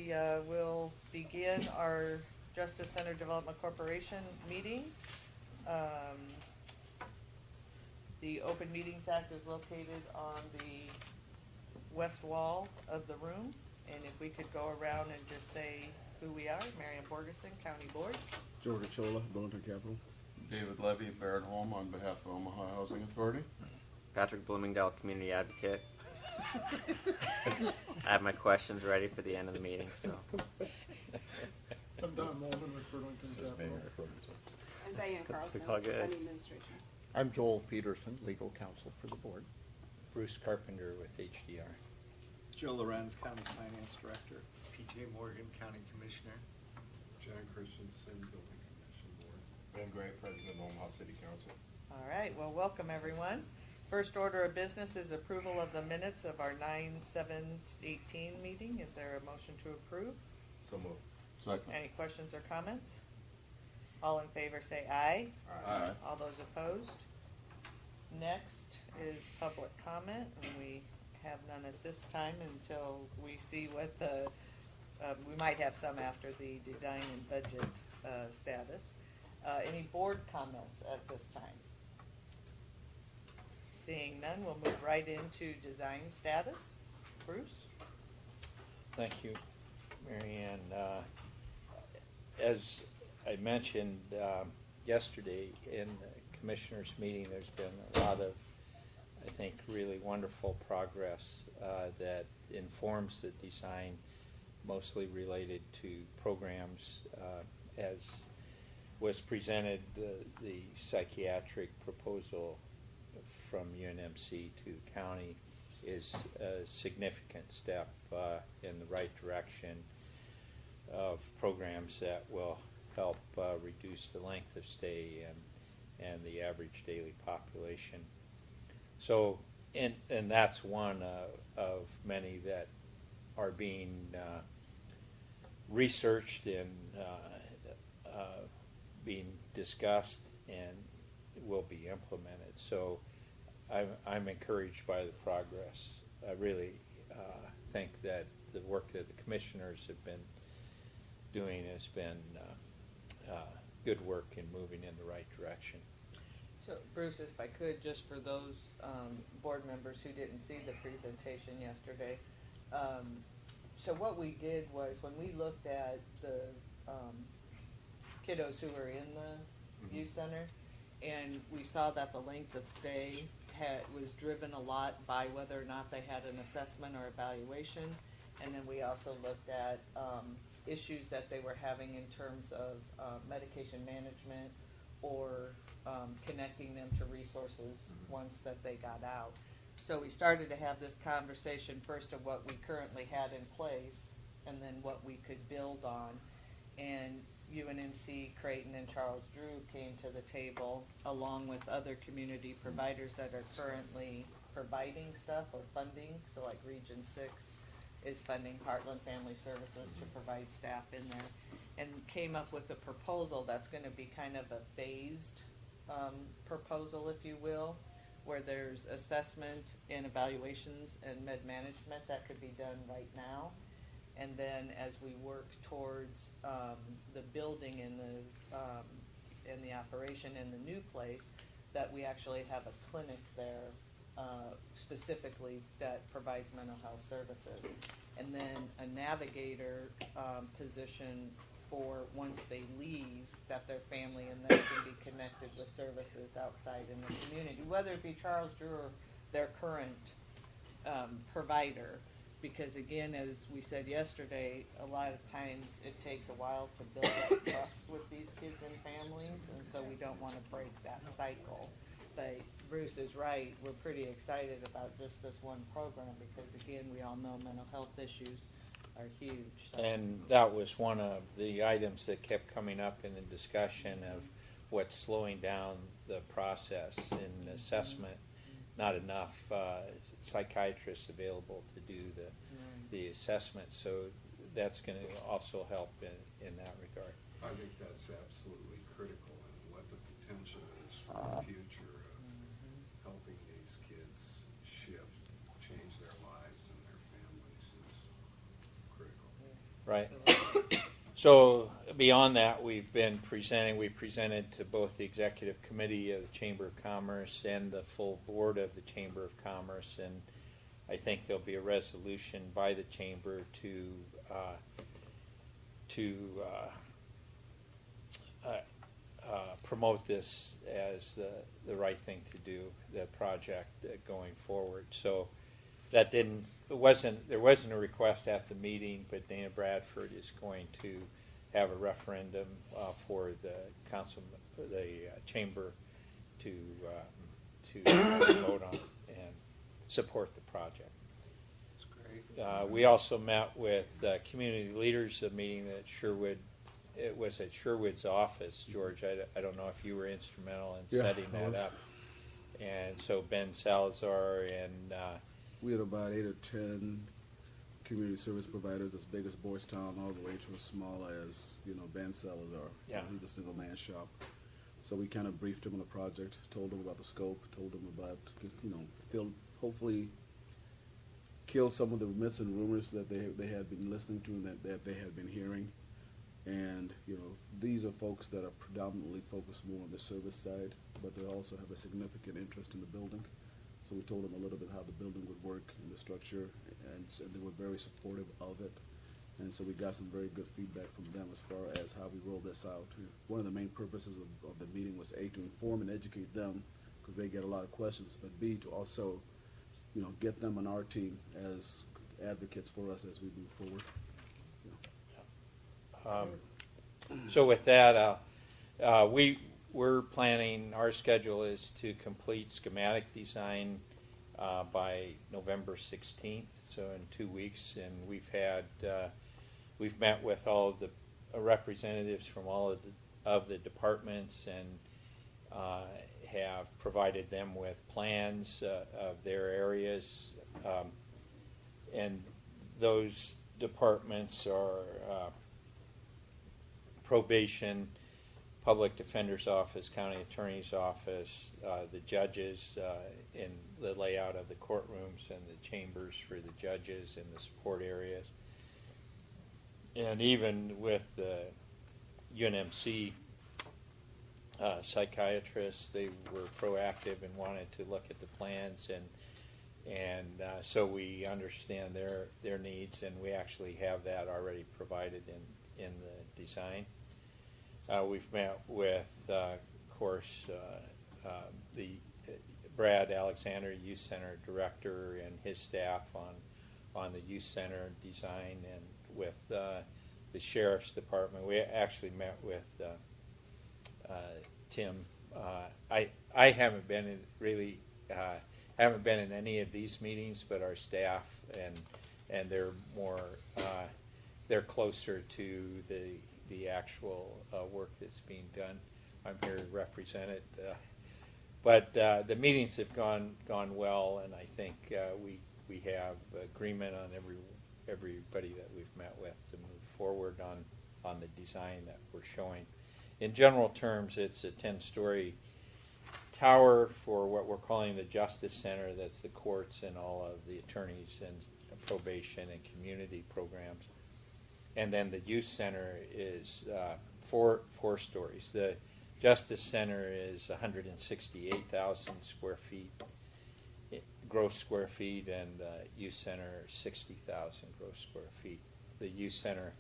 we will begin our Justice Center Development Corporation meeting. The Open Meetings Act is located on the west wall of the room, and if we could go around and just say who we are. Marion Borgeson, County Board. George Chola, Burlington Capital. David Levy, Barrett Home on behalf of Omaha Housing Authority. Patrick Bloomingdale, Community Advocate. I have my questions ready for the end of the meeting, so. I'm Don Molden with Burlington Capital. I'm Diane Carlson, all good. County Administrator. I'm Joel Peterson, Legal Counsel for the Board. Bruce Carpenter with HDR. Joe Lorenz, County Finance Director. P.J. Morgan, County Commissioner. John Christensen, Building Commission Board. Ben Gray, President of Omaha City Council. All right, well, welcome everyone. First order of business is approval of the minutes of our 9/7/18 meeting. Is there a motion to approve? So moved. Second. Any questions or comments? All in favor say aye. Aye. All those opposed? Next is public comment, and we have none at this time until we see what the, we might have some after the design and budget status. Any board comments at this time? Seeing none, we'll move right into design status. Bruce? Thank you, Marianne. As I mentioned yesterday in the commissioners' meeting, there's been a lot of, I think, really wonderful progress that informs the design, mostly related to programs. As was presented, the psychiatric proposal from UNMC to county is a significant step in the right direction of programs that will help reduce the length of stay and the average daily population. So, and that's one of many that are being researched and being discussed and will be implemented. So I'm encouraged by the progress. I really think that the work that the commissioners have been doing has been good work in moving in the right direction. So, Bruce, if I could, just for those board members who didn't see the presentation yesterday, so what we did was when we looked at the kiddos who were in the youth center, and we saw that the length of stay was driven a lot by whether or not they had an assessment or evaluation, and then we also looked at issues that they were having in terms of medication management or connecting them to resources once that they got out. So we started to have this conversation first of what we currently had in place and then what we could build on. And UNMC, Creighton, and Charles Drew came to the table along with other community providers that are currently providing stuff or funding. So like Region 6 is funding Heartland Family Services to provide staff in there, and came up with a proposal that's going to be kind of a phased proposal, if you will, where there's assessment and evaluations and med management that could be done right now. And then as we work towards the building and the operation in the new place, that we actually have a clinic there specifically that provides mental health services. And then a navigator position for once they leave, that their family and them can be connected with services outside in the community, whether it be Charles Drew or their current provider. Because again, as we said yesterday, a lot of times it takes a while to build up trust with these kids and families, and so we don't want to break that cycle. But Bruce is right, we're pretty excited about just this one program because again, we all know mental health issues are huge. So. And that was one of the items that kept coming up in the discussion of what's slowing down the process in assessment. Not enough psychiatrists available to do the assessment, so that's going to also help in that regard. I think that's absolutely critical, and what the potential is for the future of helping these kids change their lives and their families is critical. Right. So beyond that, we presented to both the executive committee of the Chamber of Commerce and the full board of the Chamber of Commerce, and I think there'll be a resolution by the chamber to promote this as the right thing to do, the project going forward. So that there wasn't a request at the meeting, but Dana Bradford is going to have a referendum for the chamber to vote on and support the project. That's great. We also met with community leaders, a meeting at Sherwood. It was at Sherwood's office, George. I don't know if you were instrumental in setting that up. And so Ben Salazar and we had about 8 or 10 community service providers, as big as Boys Town, all the way to as small as, Ben Salazar. Yeah. He's a single man shop. So we kind of briefed him on the project, told him about the scope, told him about, hopefully kill some of the myths and rumors that they had been listening to and that they had been hearing. And, these are folks that are predominantly focused more on the service side, but they also have a significant interest in the building. So we told them a little bit how the building would work and the structure, and they were very supportive of it. And so we got some very good feedback from them as far as how we roll this out. One of the main purposes of the meeting was A, to inform and educate them, because they get a lot of questions, but B, to also, get them on our team as advocates for us as we move forward. So with that, we're planning, our schedule is to complete schematic design by November 16th, so in 2 weeks, and we've met with all of the representatives from all of the departments and have provided them with plans of their areas, and those departments are probation, public defender's office, county attorney's office, the judges in the layout of the courtrooms and the chambers for the judges in the support areas. And even with the UNMC psychiatrists, they were proactive and wanted to look at the plans, and so we understand their needs, and we actually have that already provided in the design. We've met with, of course, the Brad Alexander Youth Center Director and his staff on the Youth Center design, and with the Sheriff's Department. We actually met with Tim. I haven't been in haven't been in any of these meetings, but our staff and they're more they're closer to the actual work that's being done. I'm here to represent it, but the meetings have gone well, and I think we have agreement on everybody that we've met with to move forward on the design that we're showing. In general terms, it's a 10-story tower for what we're calling the Justice Center. That's the courts and all of the attorneys and probation and community programs. And then the Youth Center is four stories. The Justice Center is 168,000 square feet, gross square feet, and the Youth Center 60,000 gross square feet. The Youth Center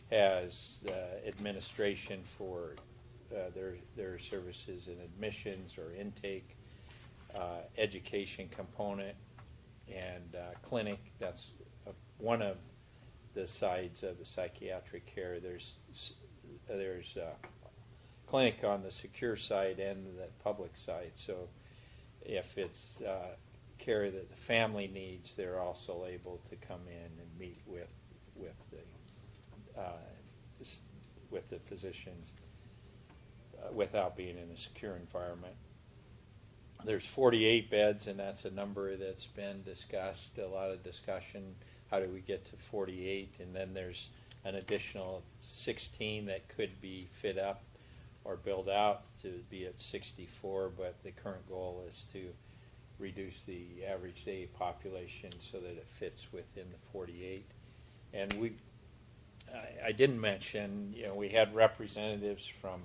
has administration for their services in admissions or intake, education component, and clinic. That's one of the sides of the psychiatric care. There's clinic on the secure side and the public side. So if it's care that the family needs, they're also able to come in and meet with the physicians without being in a secure environment. There's 48 beds, and that's a number that's been discussed, a lot of discussion. How do we get to 48? And then there's an additional 16 that could be fit up or built out to be at 64, but the current goal is to reduce the average day population so that it fits within the 48. And I didn't mention, we had representatives from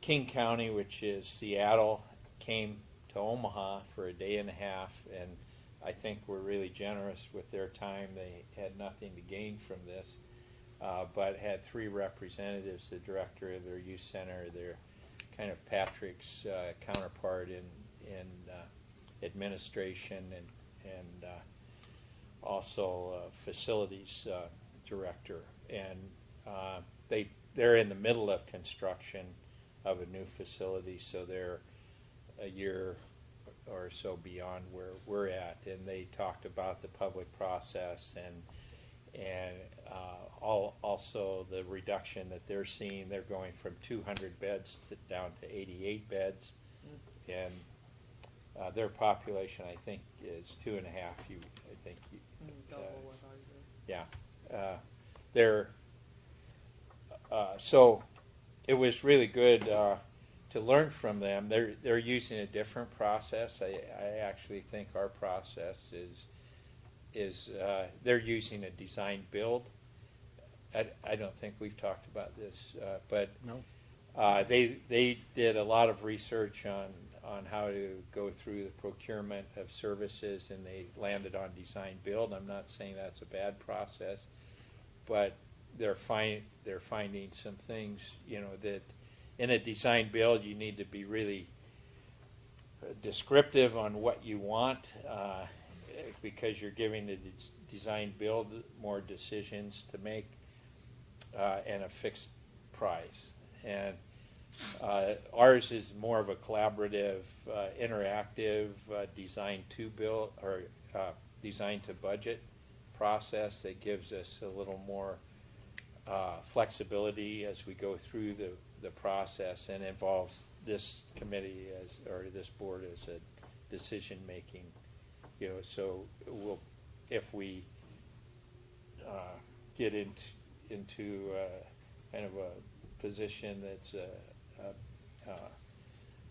King County, which is Seattle, came to Omaha for a day and a half, and I think were really generous with their time. They had nothing to gain from this, but had 3 representatives, the director of their youth center, their kind of Patrick's counterpart in administration, and also facilities director, and they're in the middle of construction of a new facility, so they're a year or so beyond where we're at, and they talked about the public process and also the reduction that they're seeing. They're going from 200 beds down to 88 beds, and their population, I think, is 2.5. Double what ours is. Yeah, so it was really good to learn from them. They're using a different process. I actually think our process is they're using a design build. I don't think we've talked about this, but No. they did a lot of research on how to go through the procurement of services, and they landed on design build. I'm not saying that's a bad process, but they're finding some things, that in a design build you need to be really descriptive on what you want, because you're giving the design build more decisions to make, and a fixed price. And ours is more of a collaborative, interactive design to build or design to budget process that gives us a little more flexibility as we go through the process, and involves this committee or this board as a decision making. So if we get into kind of a position that's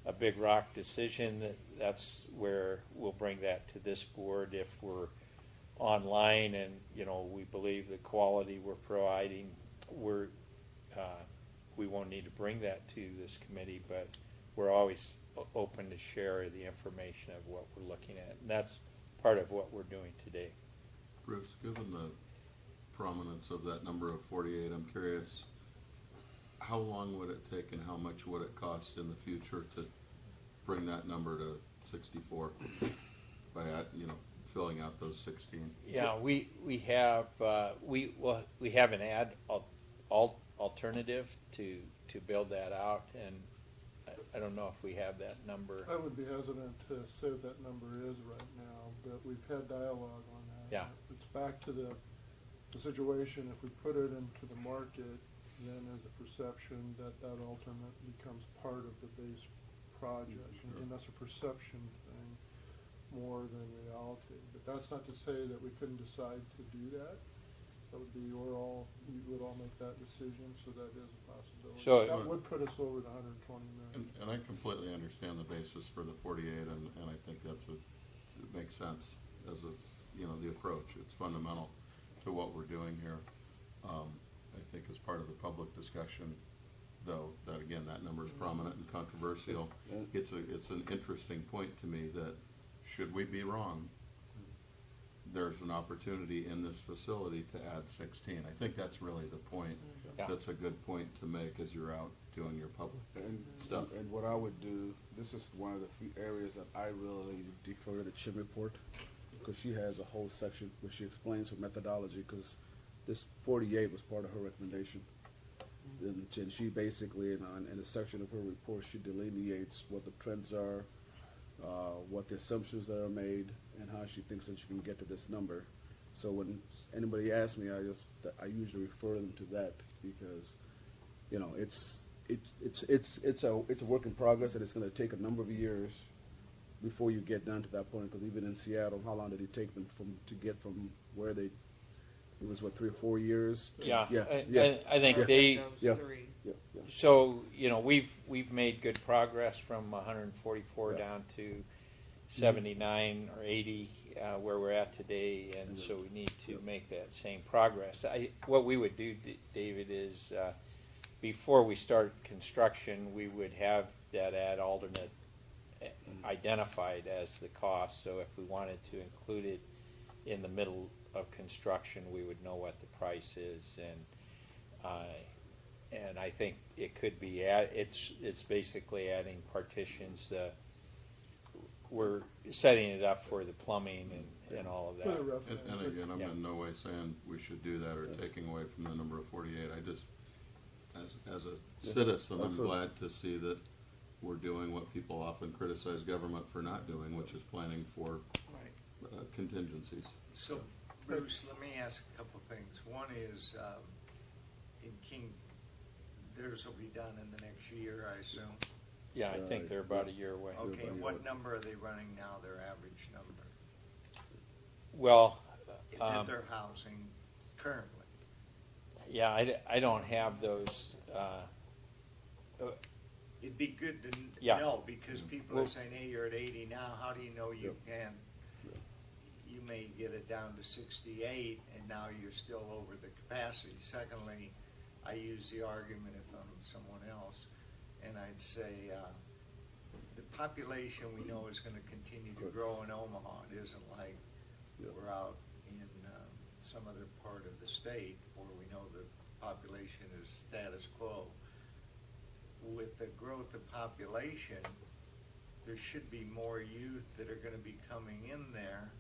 a big rock decision, that's where we'll bring that to this board. If we're online and we believe the quality we're providing, we won't need to bring that to this committee, but we're always open to share the information of what we're looking at, and that's part of what we're doing today. Bruce, given the prominence of that number of 48, I'm curious, how long would it take and how much would it cost in the future to bring that number to 64 by filling out those 16? Yeah, we have an alternative to build that out, and I don't know if we have that number. I would be hesitant to say what that number is right now, but we've had dialogue on that. Yeah. It's back to the situation. If we put it into the market, then there's a perception that alternate becomes part of the base project, and that's a perception thing more than reality. But that's not to say that we couldn't decide to do that. That would be we would all make that decision, so that is a possibility. So that would put us over the 120 million. And I completely understand the basis for the 48, and I think it makes sense as the approach. It's fundamental to what we're doing here. I think as part of the public discussion, though, that again, that number is prominent and controversial. It's an interesting point to me that should we be wrong, there's an opportunity in this facility to add 16. I think that's really the point. Yeah. That's a good point to make as you're out doing your public stuff. And what I would do, this is one of the few areas that I really defer to the CHIM report, because she has a whole section where she explains her methodology, because this 48 was part of her recommendation. And she basically, in a section of her report, she delineates what the trends are, what the assumptions that are made, and how she thinks that she can get to this number. So when anybody asks me, I usually refer them to that, because it's a work in progress, and it's going to take a number of years before you get down to that point. Because even in Seattle, how long did it take them to get from where they? It was 3 or 4 years. Yeah, yeah. I think Yeah. they. Yeah. 3. Yeah. So we've made good progress from 144 Yeah. down to 79 or 80 where we're at today, and so we need to make that same progress. What we would do, David, is before we start construction, we would have that ad alternate identified as the cost. So if we wanted to include it in the middle of construction, we would know what the price is, and I think it could be it's basically adding partitions. We're setting it up for the plumbing and all of For the that. reference. And again, I'm Yeah. in no way saying we should do that or taking away from the number of 48. I just, as a citizen, I'm Absolutely. glad to see that we're doing what people often criticize government for not doing, which is planning for contingencies. So, Bruce, let me ask a couple things. One is, in King, theirs will be done in the next year, I assume. Yeah, I think they're about a year away. Okay, and what number are they running now, their average number? Well, That they're housing currently? yeah, I don't have those. It'd be good to Yeah. know, because people Well- are saying, hey, you're at 80 now, how do you know you can? You may get it down to 68, and now you're still over the capacity. Secondly, I use the argument if I'm someone else, and I'd say the population we know is going to continue to grow in Omaha. It isn't like we're out in some other part of the state where we know the population is status quo. With the growth of population, there should be more youth that are going to be coming in there,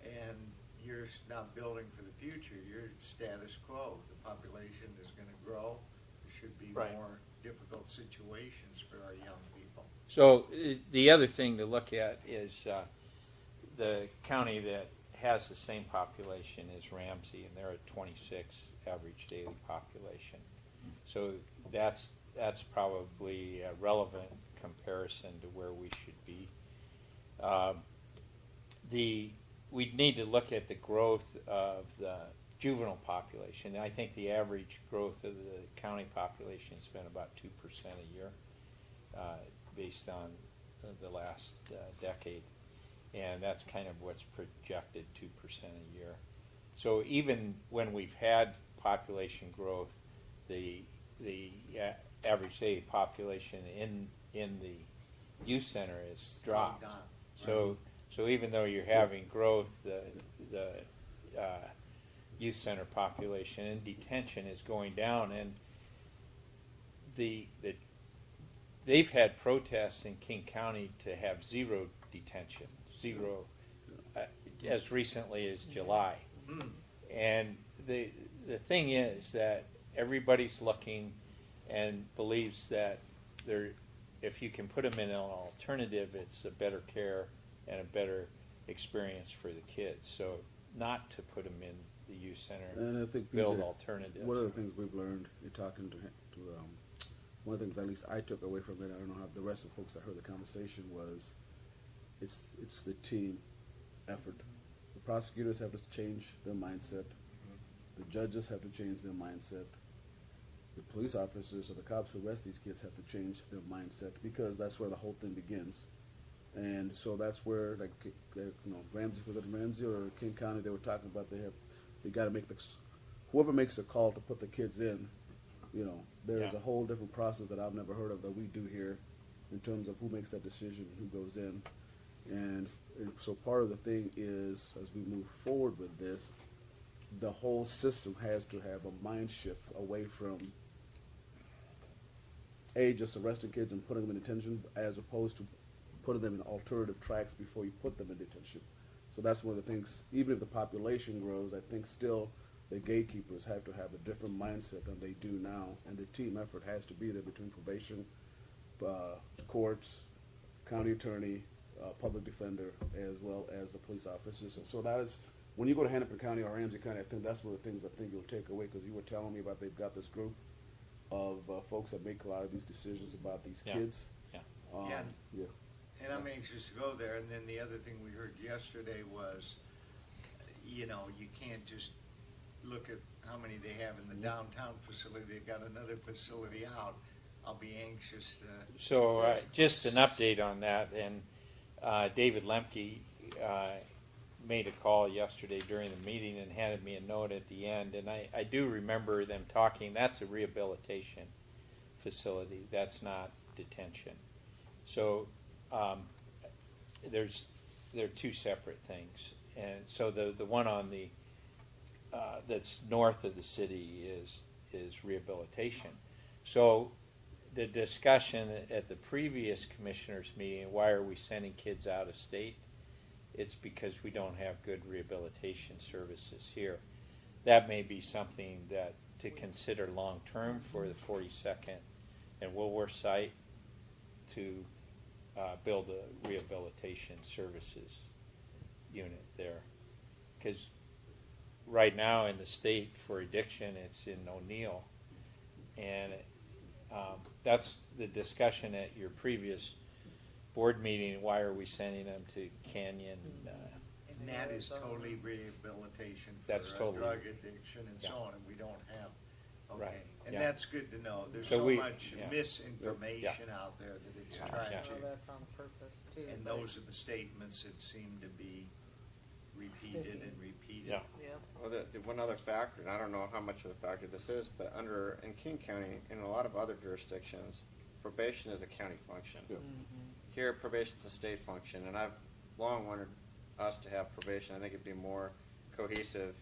and you're not building for the future. You're status quo. The population is going to grow. There should be Right. more difficult situations for our young people. So the other thing to look at is the county that has the same population is Ramsey, and they're at 26 average daily population. So that's probably a relevant comparison to where we should be. We need to look at the growth of the juvenile population. I think the average growth of the county population has been about 2% a year, based on the last decade, and that's kind of what's projected, 2% a year. So even when we've had population growth, the average daily population in the youth center is dropped. Down. So even though you're having growth, the youth center population in detention is going down, and they've had protests in King County to have zero detention, as recently as July. And the thing is that everybody's looking and believes that if you can put them in an alternative, it's a better care and a better experience for the kids. So not to put them in the youth center, And I think build PJ, alternatives. one of the things we've learned in talking to one of the things at least I took away from it, I don't know how the rest of the folks that heard the conversation, was it's the team effort. The prosecutors have to change their mindset. The judges have to change their mindset. The police officers or the cops who arrest these kids have to change their mindset, because that's where the whole thing begins. And so that's where, like, Ramsey, was it Ramsey or King County? They were talking about they got to make whoever makes a call to put the kids in. There's Yeah. a whole different process that I've never heard of that we do here, in terms of who makes that decision and who goes in. And so part of the thing is, as we move forward with this, the whole system has to have a mind shift away from just arresting kids and putting them in detention, as opposed to putting them in alternative tracks before you put them in detention. So that's one of the things. Even if the population grows, I think still the gatekeepers have to have a different mindset than they do now, and the team effort has to be there between probation, courts, county attorney, public defender, as well as the police officers. And so that is, when you go to Hennepin County or Ramsey County, I think that's one of the things I think you'll take away, because you were telling me about they've got this group of folks that make a lot of these decisions about these Yeah. kids. Yeah. Yeah. Yeah. And I'm anxious to go there. And then the other thing we heard yesterday was, you can't just look at how many they have in the downtown facility. They've got another facility out. I'll be anxious to. So just an update on that, and David Lemke made a call yesterday during the meeting and handed me a note at the end, and I do remember them talking. That's a rehabilitation facility. That's not detention. So they're two separate things. And so the one on the that's north of the city is rehabilitation. So the discussion at the previous commissioners meeting, why are we sending kids out of state? It's because we don't have good rehabilitation services here. That may be something that to consider long term for the 42nd and Woolworth site to build a rehabilitation services unit there. Because right now in the state for addiction, it's in O'Neill, and that's the discussion at your previous board meeting. Why are we sending them to Canyon? And that is totally rehabilitation for That's totally- drug addiction and so Yeah. on, and we don't have, okay. Right, And yeah. that's good to know. There's So so we- much yeah. misinformation out there that it's Yeah. trying Yeah. Well, to, that's on purpose too. and but- those are the statements that seem to be repeated Sticky. and repeated. Yeah. Yep. Well, the one other factor, and I don't know how much of a factor this is, but in King County, in a lot of other jurisdictions, probation is a county function. Yeah. Here, probation's a state function, and I've long wanted us to have probation. I think it'd be more cohesive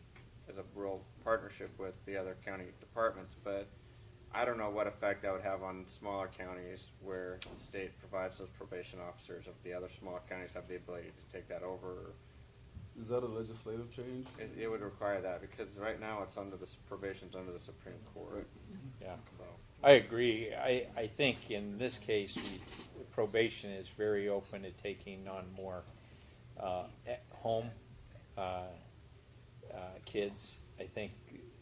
as a real partnership with the other county departments, but I don't know what effect that would have on smaller counties where the state provides those probation officers. If the other smaller counties have the ability to take that over, Is that a legislative change? it would require that, because right now it's under probation's under the Supreme Court. Yeah. So. I agree. I think in this case, probation is very open to taking on more at home kids. I think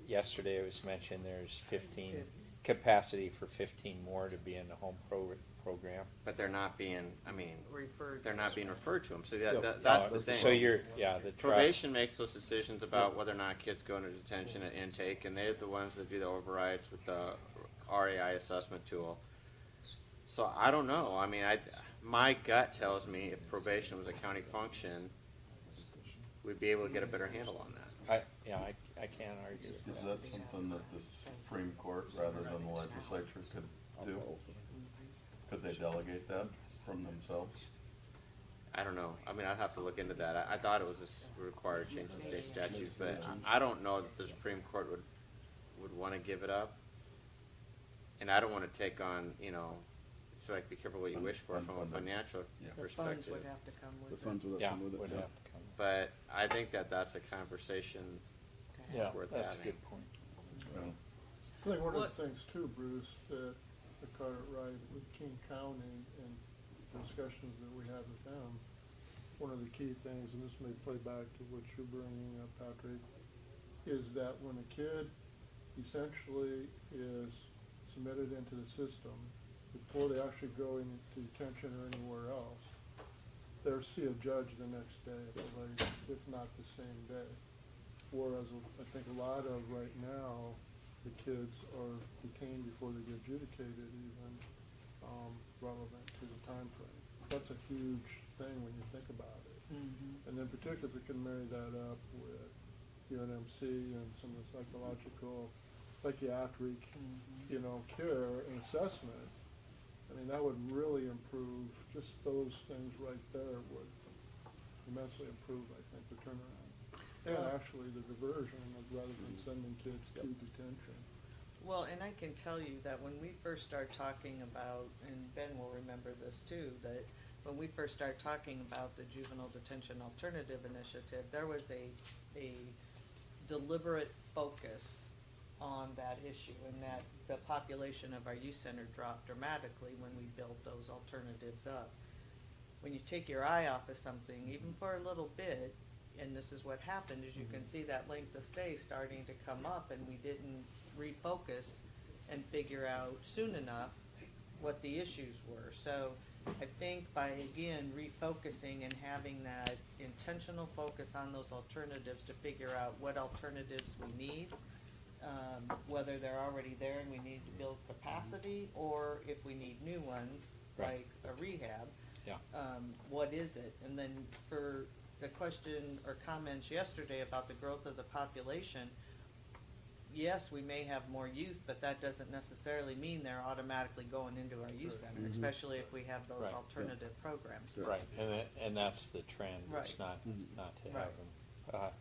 yesterday it was mentioned there's 15 capacity for 15 more to be in the home program. But they're not being, Referred. they're not being referred to them. So Yeah. that's the thing. So the trust. Probation makes those decisions about whether or not kids go into detention and intake, and they're the ones that do the overrides with the RAI assessment tool. So I don't know. My gut tells me if probation was a county function, we'd be able to get a better handle on that. I can't argue with Is that. that something that the Supreme Court, rather than the legislature, could do? Could they delegate that from themselves? I don't know. I'd have to look into that. I thought it was a required change in state statutes, but I don't know that the Supreme Court would want to give it up. And I don't want to take on, so be careful what you wish for from a financial Yeah. The funds perspective. would have to come with The it. funds would Yeah, have to come with would it. Yeah. have to come. But I think that's a conversation. Yeah, worth that's a having. good point. Yeah. I think one of the things too, Bruce, that I caught it right with King County and discussions that we had with them, one of the key things, and this may play back to what you're bringing up, Patrick, is that when a kid essentially is submitted into the system, before they actually go into detention or anywhere else, they'll see a judge the next day at the latest, if not the same day. Whereas I think a lot of right now, the kids are detained before they get adjudicated even, relevant to the time frame. That's a huge thing when you think about it. Mm-hmm. And then particularly if we can marry that up with UNMC and some of the psychiatric, care and assessment, that would really improve, just those things right there would immensely improve, I think, the turnaround. And actually the diversion of rather than sending kids to detention. Well, and I can tell you that when we first started talking about, and Ben will remember this too, that when we first started talking about the Juvenile Detention Alternative Initiative, there was a deliberate focus on that issue, and that the population of our youth center dropped dramatically when we built those alternatives up. When you take your eye off of something, even for a little bit, and this is what happened, is you can see that length of stay starting to come up, and we didn't refocus and figure out soon enough what the issues were. So I think by, again, refocusing and having that intentional focus on those alternatives to figure out what alternatives we need, whether they're already there and we need to build capacity, or if we need new ones, Right. like a rehab, Yeah. what is it? And then for the question or comments yesterday about the growth of the population, yes, we may have more youth, but that doesn't necessarily mean they're automatically going into our youth center, Mhm. especially if we have those Right. alternative programs. Right, and that's the trend. It's Right. not Mhm. not to Right. have them.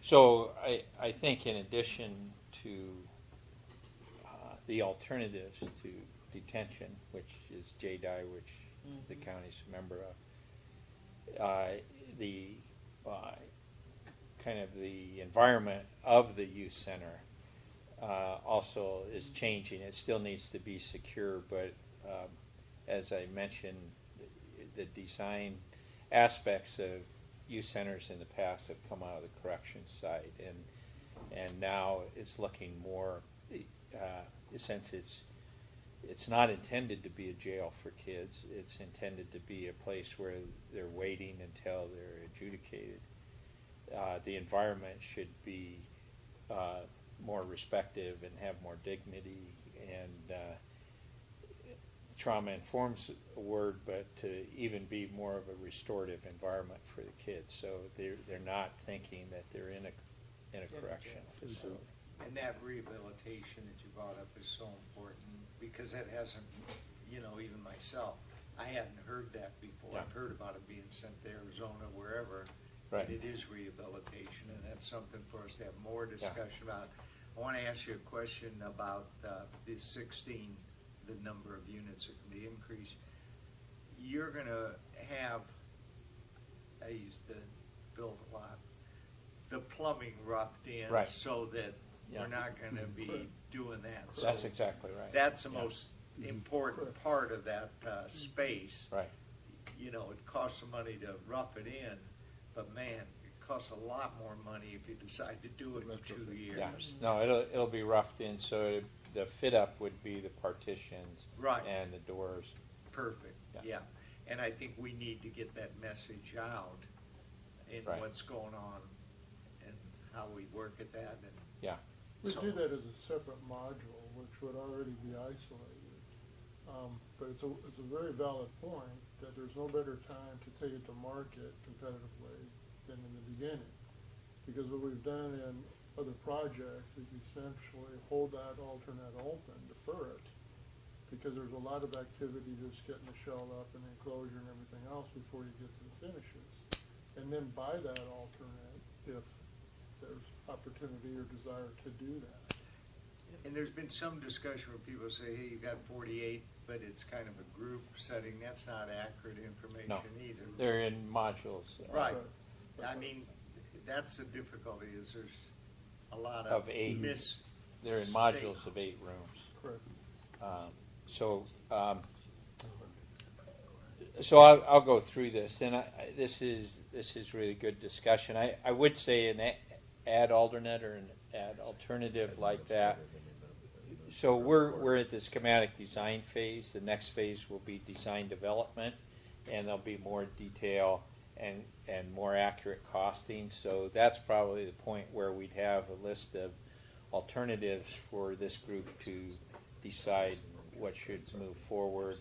So I think in addition to the alternatives to detention, which is JDI, which the Mhm. county's a member of, the kind of the environment of the youth center also is changing. It still needs to be secure, but as I mentioned, the design aspects of youth centers in the past have come out of the corrections side, and now it's looking more, since it's not intended to be a jail for kids. It's intended to be a place where they're waiting until they're adjudicated. The environment should be more respective and have more dignity, and trauma informs a word, but to even be more of a restorative environment for the kids, so they're not thinking that they're in a correctional facility. And that rehabilitation that you brought up is so important, because that hasn't, even myself, I hadn't heard that before. Yeah. I've heard about it being sent to Arizona, wherever. Right. But it is rehabilitation, and that's something for us to have more discussion about. I want to ask you a question about the 16, the number of units that can be increased. You're going to have, I used to build a lot, the plumbing roughed in, Right. so that Yeah. we're not going to be Correct. doing that. That's So exactly right. That's the Yeah. most important Correct. part of that space. Right. It costs some money to rough it in, but man, it costs a lot more money if you decide to do it in 2 years. Yeah. No, it'll be roughed in, so the fit up would be the partitions Right. and the doors. Perfect, Yeah. yeah. And I think we need to get that message out in Right. what's going on and how we work at that. And Yeah. We so- do that as a separate module, which would already be isolated. But it's a very valid point that there's no better time to take it to market competitively than in the beginning. Because what we've done in other projects is essentially hold that alternate open, defer it, because there's a lot of activity just getting the shell up and enclosure and everything else before you get to the finishes. And then buy that alternate if there's opportunity or desire to do that. And there's been some discussion where people say, hey, you got 48, but it's kind of a group setting. That's not accurate information No. either. They're in modules. Right. Right. I mean, that's the difficulty, is there's a lot Of of 8. miss. They're in modules of 8 rooms. Correct. So I'll go through this, and this is really good discussion. I would say an add alternate or an add alternative like that. So we're at the schematic design phase. The next phase will be design development, and there'll be more detail and more accurate costing. So that's probably the point where we'd have a list of alternatives for this group to decide what should move forward,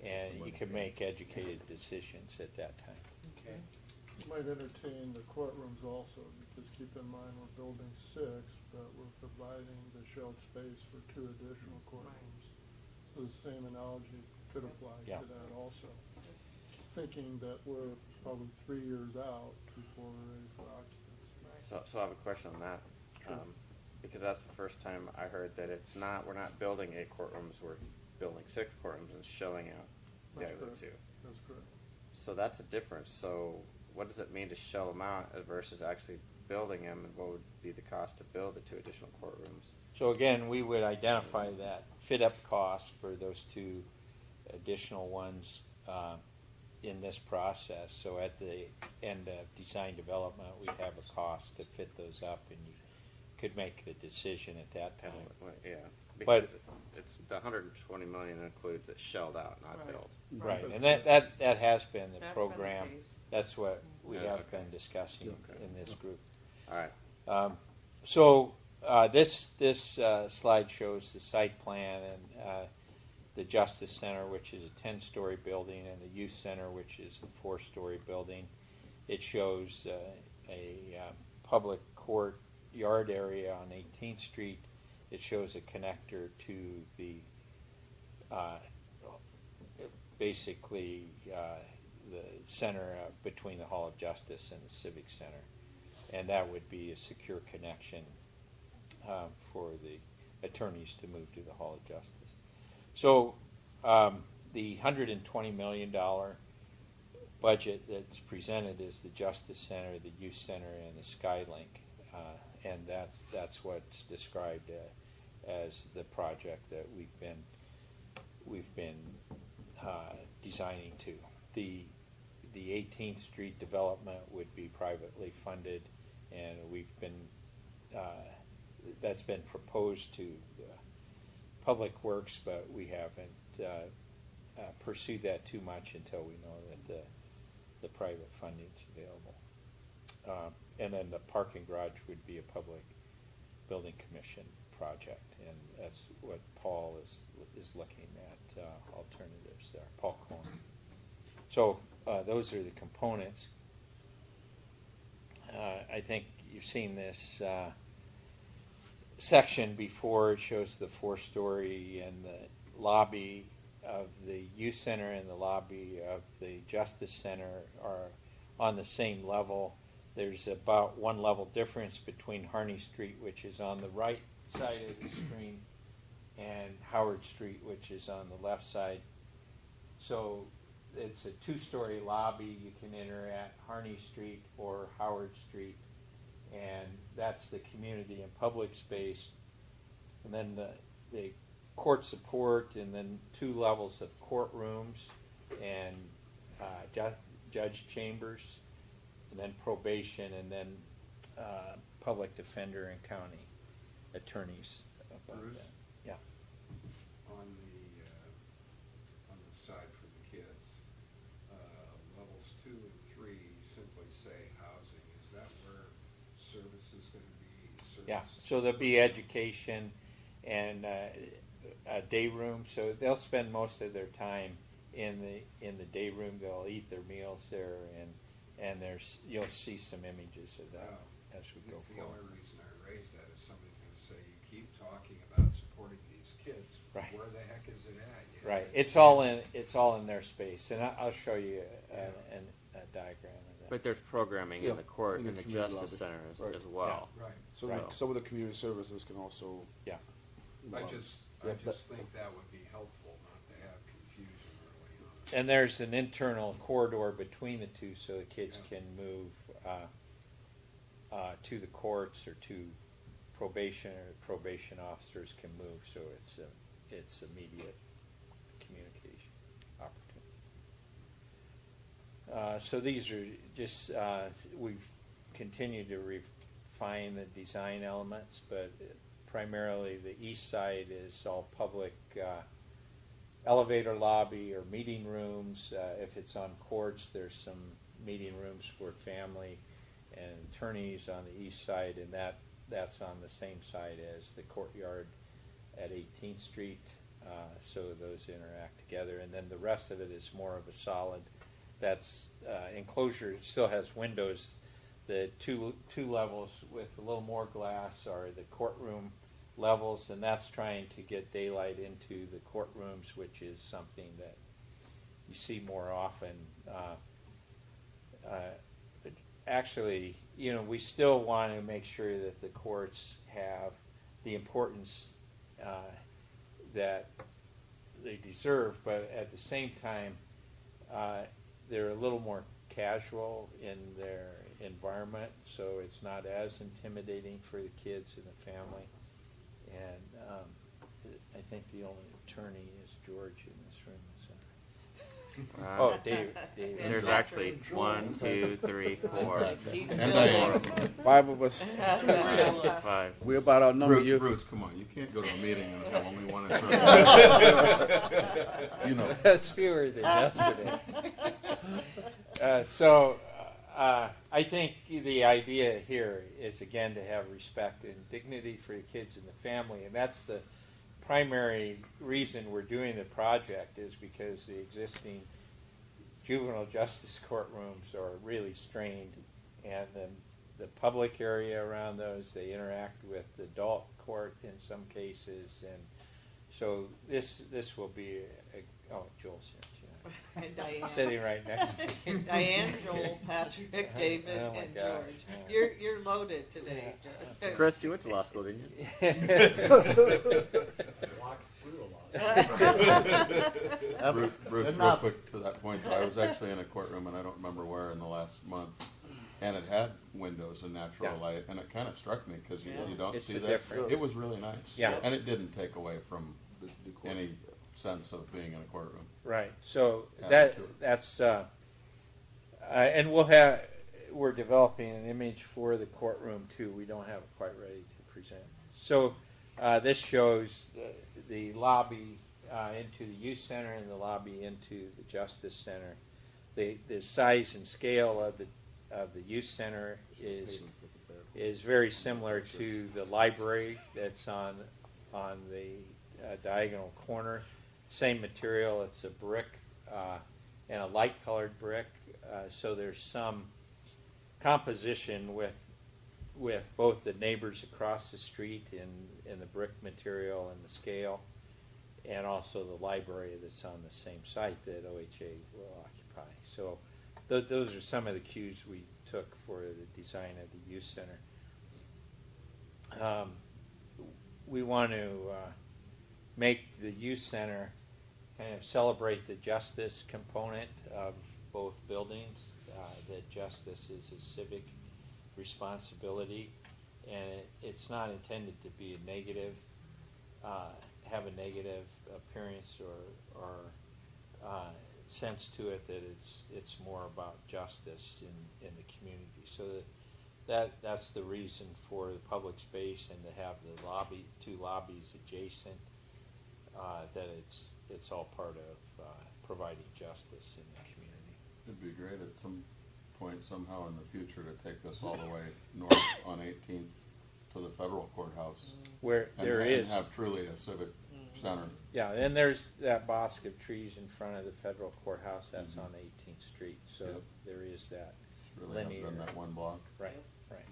and you can make educated decisions at that time. Okay. Might entertain the courtrooms also, because keep in mind, we're building 6, but we're providing the shelved space for 2 additional courtrooms. So the same analogy could apply Yeah. to that also. Thinking that we're probably 3 years out before we're ready for occupancy. So I have a question on that, because that's the first time I heard that we're not building 8 courtrooms, we're building 6 courtrooms and showing out the That's other correct. 2. That's correct. So that's a difference. So what does it mean to shell them out versus actually building them, and what would be the cost to build the 2 additional courtrooms? So again, we would identify that fit-up cost for those 2 additional ones in this process. So at the end of design development, we'd have a cost to fit those up, and you could make the decision at that time. Yeah, But- because it's the 120 million includes it shelled out, not Right. built. Right, and that has been the That's been the program. case. That's what we Yeah, have okay. been discussing Okay. in this group. All right. This slide shows the site plan and the Justice Center, which is a 10-story building, and the Youth Center, which is a 4-story building. It shows a public court yard area on 18th Street. It shows a connector to the basically the center between the Hall of Justice and the Civic Center, and that would be a secure connection for the attorneys to move to the Hall of Justice. So the $120 million budget that's presented is the Justice Center, the Youth Center, and the Skylink, and that's what's described as the project that we've been designing to. The 18th Street development would be privately funded, and that's been proposed to Public Works, but we haven't pursued that too much until we know that the private funding's available. And then the parking garage would be a Public Building Commission project, and that's what Paul is looking at alternatives there, Paul Cohen. So those are the components. I think you've seen this section before. It shows the 4-story and the lobby of the Youth Center and the lobby of the Justice Center are on the same level. There's about 1 level difference between Harney Street, which is on the right side of the screen, and Howard Street, which is on the left side. So it's a 2-story lobby. You can enter at Harney Street or Howard Street, and that's the community and public space. And then the court support, and then 2 levels of courtrooms and judge chambers, and then probation, and then public defender and county attorneys above Bruce? that. Yeah. On the side for the kids, levels 2 and 3 simply say housing. Is that where service is going to be? Yeah, so there'll be education and a day room. So they'll spend most of their time in the day room. They'll eat their meals there, and you'll see some images of that as we go The forward. only reason I raised that is somebody's going to say, you keep talking about supporting these kids. Right. Where the heck is it at? Right. It's all in their space, and I'll show you a diagram of that. But there's programming Yeah, in the court, in the in the community Justice lobby. Center Right. as well. Right. So Right. some of the community services can also. Yeah. I Yeah, just think that would be helpful, not to have confusion early on. And there's an internal corridor between the two, so the kids can move to the courts or to probation, or probation officers can move. So it's immediate communication opportunity. So these are just we've continued to refine the design elements, but primarily the east side is all public elevator lobby or meeting rooms. If it's on courts, there's some meeting rooms for family and attorneys on the east side, and that's on the same side as the courtyard at 18th Street. So those interact together, and then the rest of it is more of a solid. That's enclosure. It still has windows. The two levels with a little more glass are the courtroom levels, and that's trying to get daylight into the courtrooms, which is something that you see more often. Actually, we still want to make sure that the courts have the importance that they deserve, but at the same time, they're a little more casual in their environment, so it's not as intimidating for the kids and the family. And I think the only attorney is George in this room. So. Oh, Dave. There's actually 1, 2, 3, 4. He's And building. 5 of us. 5. We about outnumber you. Bruce, come on, you can't go to a meeting and have only one attorney. That's fewer than yesterday. I think the idea here is, again, to have respect and dignity for the kids and the family, and that's the primary reason we're doing the project, is because the existing juvenile justice courtrooms are really strained, and then the public area around those, they interact with the adult court in some cases, and so this will be oh, Joel's here too. And Diane. Sitting right next to you. Diane, Joel, Patrick, David, Oh my and gosh, George. yeah. You're loaded today. Yeah. Chris, you went to law school, didn't you? Walked through a lot. Bruce, real Enough. quick to that point, though, I was actually in a courtroom, and I don't remember where in the last month, and it had windows and natural Yeah. light, and it kind of struck me, because you Yeah. don't It's see the that. difference. It was really nice. Yeah. And it didn't take away from The court. any sense of being in a courtroom. Right. So Add to it. that's and we're developing an image for the courtroom too. We don't have it quite ready to present. So this shows the lobby into the youth center and the lobby into the justice center. The size and scale of the youth center is very similar to the library that's on the diagonal corner. Same material. It's a brick and a light-colored brick. So there's some composition with both the neighbors across the street in the brick material and the scale, and also the library that's on the same site that OHA will occupy. So those are some of the cues we took for the design of the youth center. We want to make the youth center kind of celebrate the justice component of both buildings, that justice is a civic responsibility, and it's not intended to be a negative, have a negative appearance or sense to it, that it's more about justice in the community. So that's the reason for the public space and to have the two lobbies adjacent, that it's all part of providing justice in the community. It'd be great at some point somehow in the future to take this all the way north on 18th to the federal courthouse. Where there and is, have truly a civic center. yeah, and there's that bosque of trees in front of the federal courthouse. That's on 18th Street, so Yep. there is that. Really have Linear. done that one block. Right, right.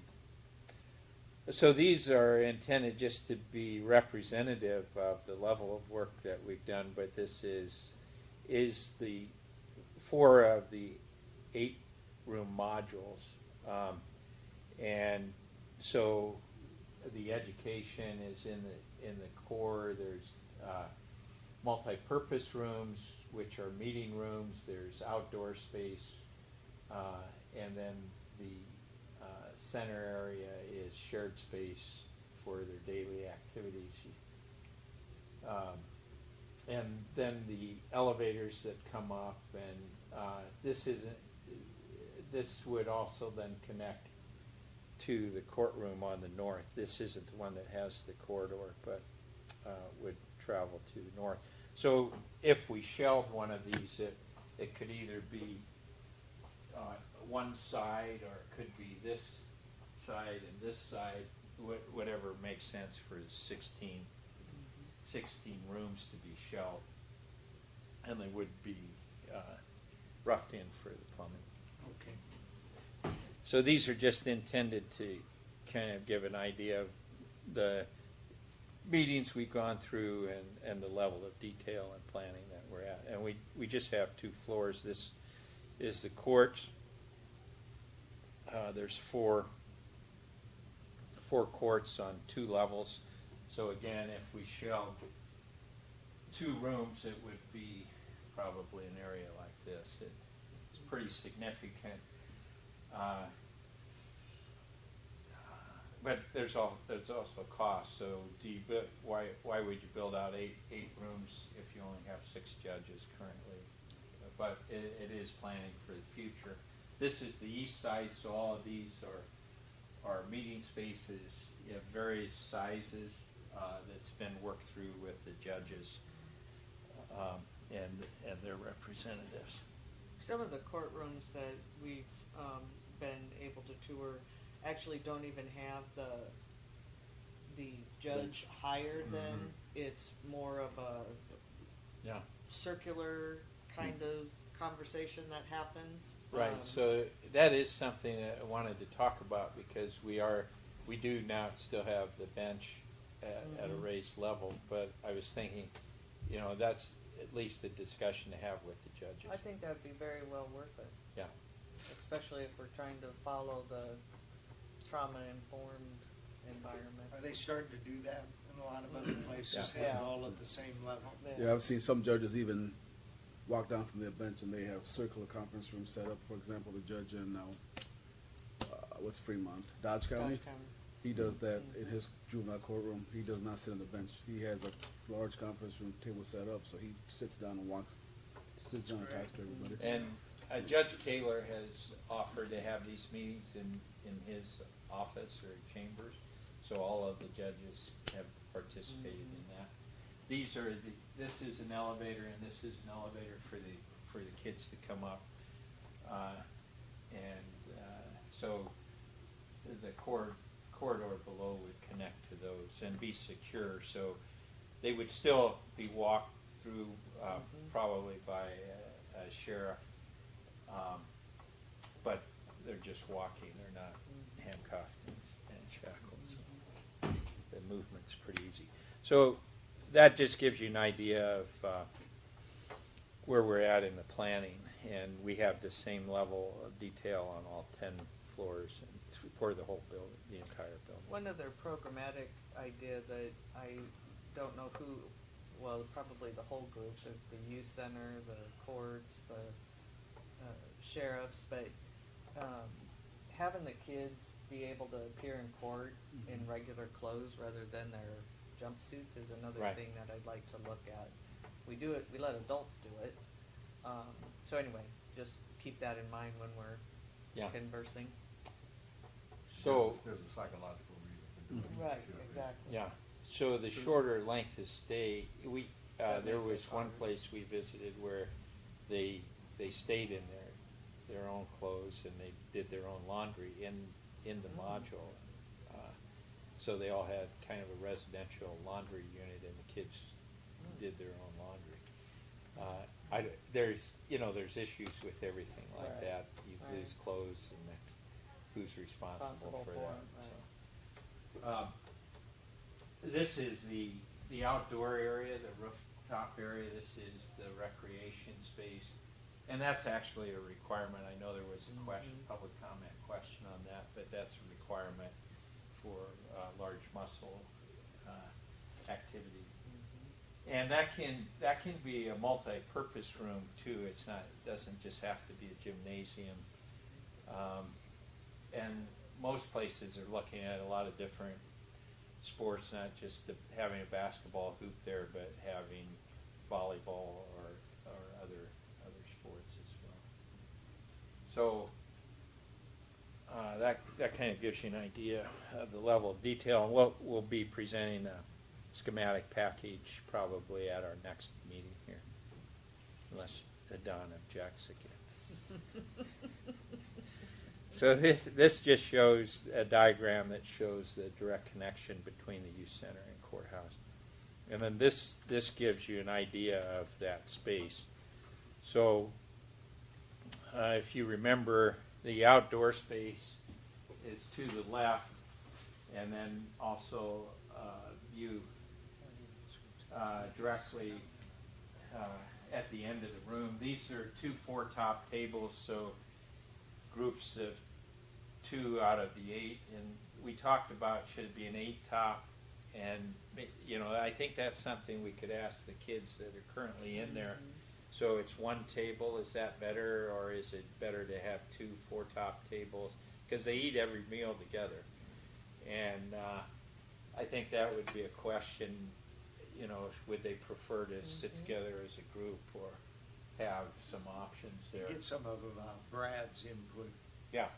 So these are intended just to be representative of the level of work that we've done, but this is the 4 of the 8 room modules, and so the education is in the core. There's multi-purpose rooms, which are meeting rooms. There's outdoor space, and then the center area is shared space for their daily activities. And then the elevators that come up, and this would also then connect to the courtroom on the north. This isn't the one that has the corridor, but would travel to the north. So if we shelved one of these, it could either be one side, or it could be this side and this side, whatever makes sense for 16 rooms to be shelved, and they would be roughed in for the plumbing. Okay. So these are just intended to kind of give an idea of the meetings we've gone through and the level of detail and planning that we're at. And we just have 2 floors. This is the courts. There's four courts on 2 levels. So again, if we shelved 2 rooms, it would be probably an area like this. It's pretty significant. But there's also a cost. So why would you build out 8 rooms if you only have 6 judges currently? But it is planning for the future. This is the east side, so all of these are meeting spaces of various sizes that's been worked through with the judges and their representatives. Some of the courtrooms that we've been able to tour actually don't even have the judge higher than. It's more of a Yeah. circular kind of conversation that happens. Right, so that is something that I wanted to talk about because we do now still have the bench at a raised level, but I was thinking, that's at least a discussion to have with the judges. I think that'd be very well worth it, Yeah, especially if we're trying to follow the trauma-informed environment. Are they starting to do that in a lot of other places, Yeah. have it all at the same level? Yeah, I've seen some judges even walk down from their bench and they have circular conference rooms set up. For example, the judge in what's Fremont, Dodge County. Dodge County. He does that in his juvenile courtroom. He does not sit on the bench. He has a large conference room table set up, so he sits down and sits down and talks to everybody. and Judge Kaler has offered to have these meetings in his office or chambers, so all of the judges have participated in that. This is an elevator and this is an elevator for the kids to come up, so the corridor below would connect to those and be secure, so they would still be walked through probably by a sheriff, but they're just walking, they're not handcuffed and shackled, so the movement's pretty easy. So that just gives you an idea of where we're at in the planning, and we have the same level of detail on all 10 floors and for the whole building, the entire building. One other programmatic idea that I don't know who, well, probably the whole group, the youth center, the courts, the sheriffs, but having the kids be able to appear in court in regular clothes rather than their jumpsuits is another Right. thing that I'd like to look at. We let adults do it. So anyway, just keep that in mind when we're Yeah. conversing. So, There's a psychological reason for doing it. Right, too. exactly. yeah, so the shorter length of stay, That there makes was it one harder. place we visited where they stayed in their own clothes and they did their own laundry in the module. So they all had kind of a residential laundry unit and the kids did their own laundry. There's issues with everything like Right, that. You right. lose clothes and who's responsible for that? Right. This is the outdoor area, the rooftop area. This is the recreation space. And that's actually a requirement. I know there was a public comment question on that, but that's a requirement for large muscle activity. And that can be a multi-purpose room too. It doesn't just have to be a gymnasium. And most places are looking at a lot of different sports, not just having a basketball hoop there, but having volleyball or other sports as well. So that kind of gives you an idea of the level of detail. And we'll be presenting a schematic package probably at our next meeting here, unless Don objects again. So this just shows a diagram that shows the direct connection between the youth center and courthouse. And then this gives you an idea of that space. So if you remember, the outdoor space is to the left, and then also view directly at the end of the room. These are 2 4-top tables, so groups of 2 out of the 8, and we talked about should it be an 8-top, and I think that's something we could ask the kids that are currently in there. So it's 1 table, is that better, or is it better to have 2 4-top tables? Because they eat every meal together, and I think that would be a question, would they prefer to sit together as a group or have some options there? Get some of Brad's input Yeah.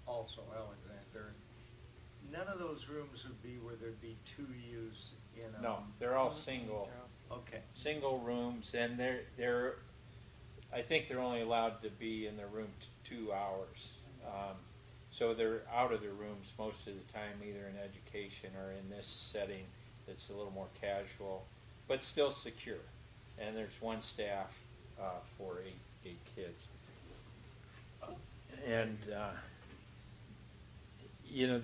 also, Alexander. None of those rooms would be where there'd be 2 use in a... No, they're all single rooms, and I think they're only allowed to be in their room 2 hours. So they're out of their rooms most of the time, either in education or in this setting that's a little more casual, but still secure. And there's 1 staff for kids. And, you know,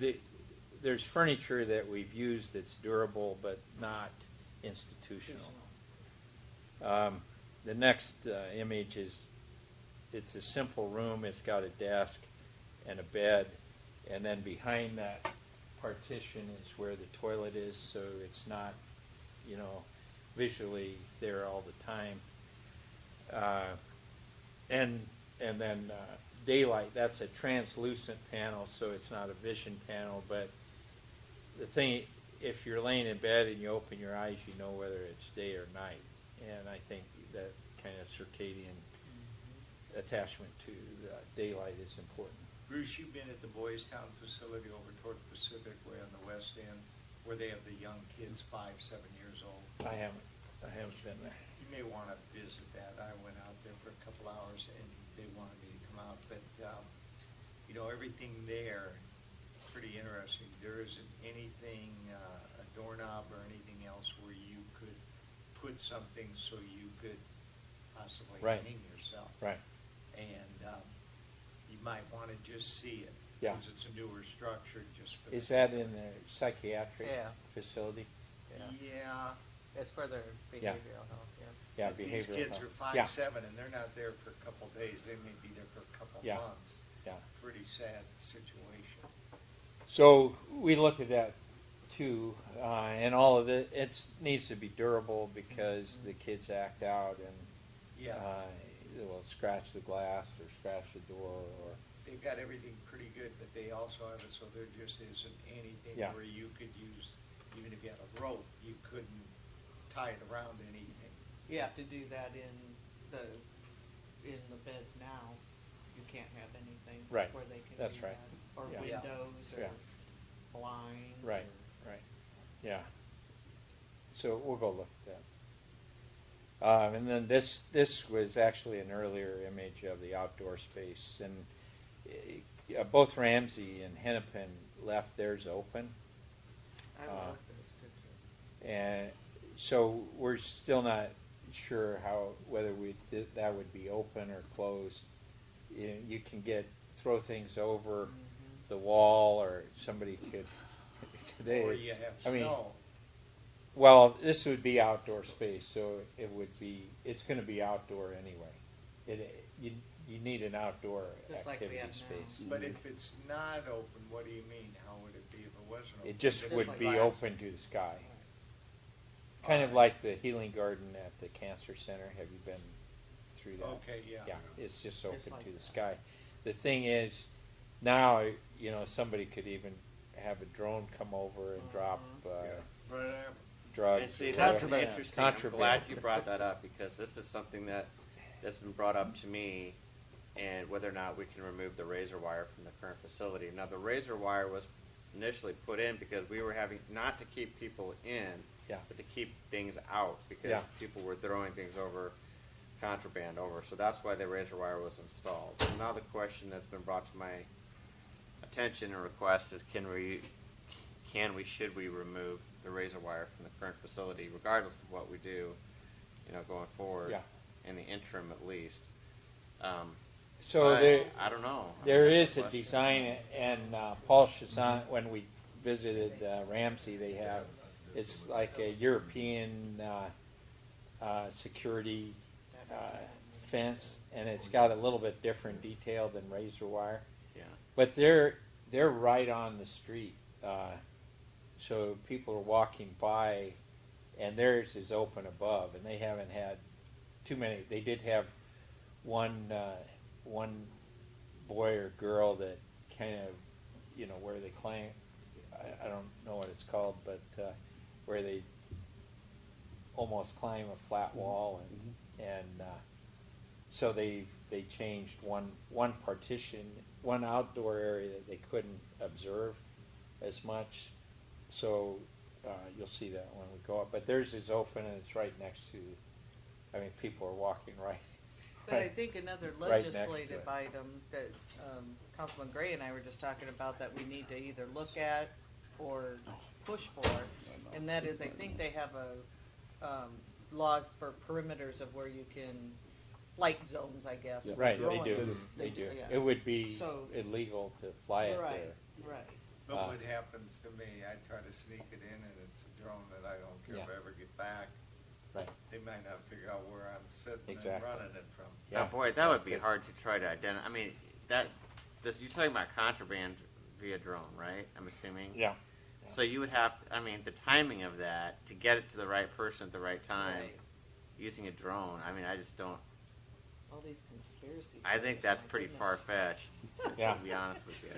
there's furniture that we've used that's durable but not institutional. The next image is, it's a simple room. It's got a desk and a bed, and then behind that partition is where the toilet is, so it's not, you know, visually there all the time. And then daylight, that's a translucent panel, so it's not a vision panel, but the thing, if you're laying in bed and you open your eyes, you know whether it's day or night. And I think that kind of circadian attachment to daylight is important. Bruce, you've been at the Boys Town facility over toward Pacific Way on the west end, where they have the young kids, 5, 7 years old. I haven't been there. You may want to visit that. I went out there for a couple hours and they wanted me to come out, but, you know, everything there, pretty interesting. There isn't anything, a doorknob or anything else where you could put something so you could possibly Right. hang yourself. Right. And you might want to just see it. Yeah. Because it's a newer structure just for. Is that in the psychiatric Yeah. facility? Yeah. It's for their Yeah. behavioral health, yeah. Yeah, But these behavioral kids health. are 5, Yeah. 7, and they're not there for a couple days. They may be there for a couple Yeah. months. Yeah. Pretty sad situation. So we looked at that too, and all of it needs to be durable because the kids act out and Yeah. they will scratch the glass or scratch the door or They've got everything pretty good, but they also have it so there just isn't anything Yeah. where you could use, even if you had a rope, you couldn't tie it around anything. You have to do that in the beds now. You can't have anything Right. where they can That's do right. that. Or Yeah. windows or Yeah. blinds. right, right, yeah. So we'll go look at that. And then this was actually an earlier image of the outdoor space, and both Ramsey and Hennepin left theirs open. I love this picture. And so we're still not sure whether that would be open or closed. You can throw things over the wall, or somebody could today. Or you have I mean, snow. well, this would be outdoor space, so it's going to be outdoor anyway. You need an outdoor Just like we activity have now. space. But if it's not open, what do you mean? How would it be if it wasn't open? It just If would it's be glass? open to the sky. Kind of like the healing garden at the cancer center. Have you been through that? Okay, yeah. Yeah, it's just open like to the that. sky. The thing is, now, somebody could even have a drone come over and drop But, drugs. And see, or that's whatever. interesting. I'm Contraband. glad you brought that up because this is something that's been brought up to me, and whether or not we can remove the razor wire from the current facility. Now, the razor wire was initially put in because we were having not to keep people in, Yeah. but to keep things out because Yeah. people were throwing things over, contraband over. So that's why the razor wire was installed. So now the question that's been brought to my attention and request is should we remove the razor wire from the current facility, regardless of what we do, going forward, Yeah. in the interim at least. So there, I don't know. there That's is the a question. design, and Paul Chazan, when we visited Ramsey, it's like a European security fence, and it's got a little bit different detail than razor wire. Yeah. But they're right on the street, so people are walking by, and theirs is open above, and they haven't had too many. They did have one boy or girl that kind of, where they climb. I don't know what it's called, but where they almost climb a flat wall, and so they changed one partition, one outdoor area that they couldn't observe as much. So you'll see that when we go up. But theirs is open and it's right next to. I mean, people are walking right. But I think another right next to legislative it. item that Councilman Gray and I were just talking about that we need to either look at or push for, and that is, I think they have a laws for perimeters of where you can flight zones, I guess. Yeah. for Right, they drones. do, they do. yeah. It would be So- illegal to fly it Right, there. right. But Uh, what happens to me, I try to sneak it in and it's a drone that I don't care if Yeah. I ever get back. Right. They might not figure out where I'm sitting and Exactly. running it from. Yeah. Oh, boy, that would be Good. hard to try to identify. I mean, you're talking about contraband via drone, right? I'm assuming. Yeah. So you would have, I mean, the timing of that to get it to the right person at the right time, Right. using a drone. I mean, I just don't. All these conspiracy. I think theories, that's my pretty goodness. far fetched. Yeah. To be honest with you.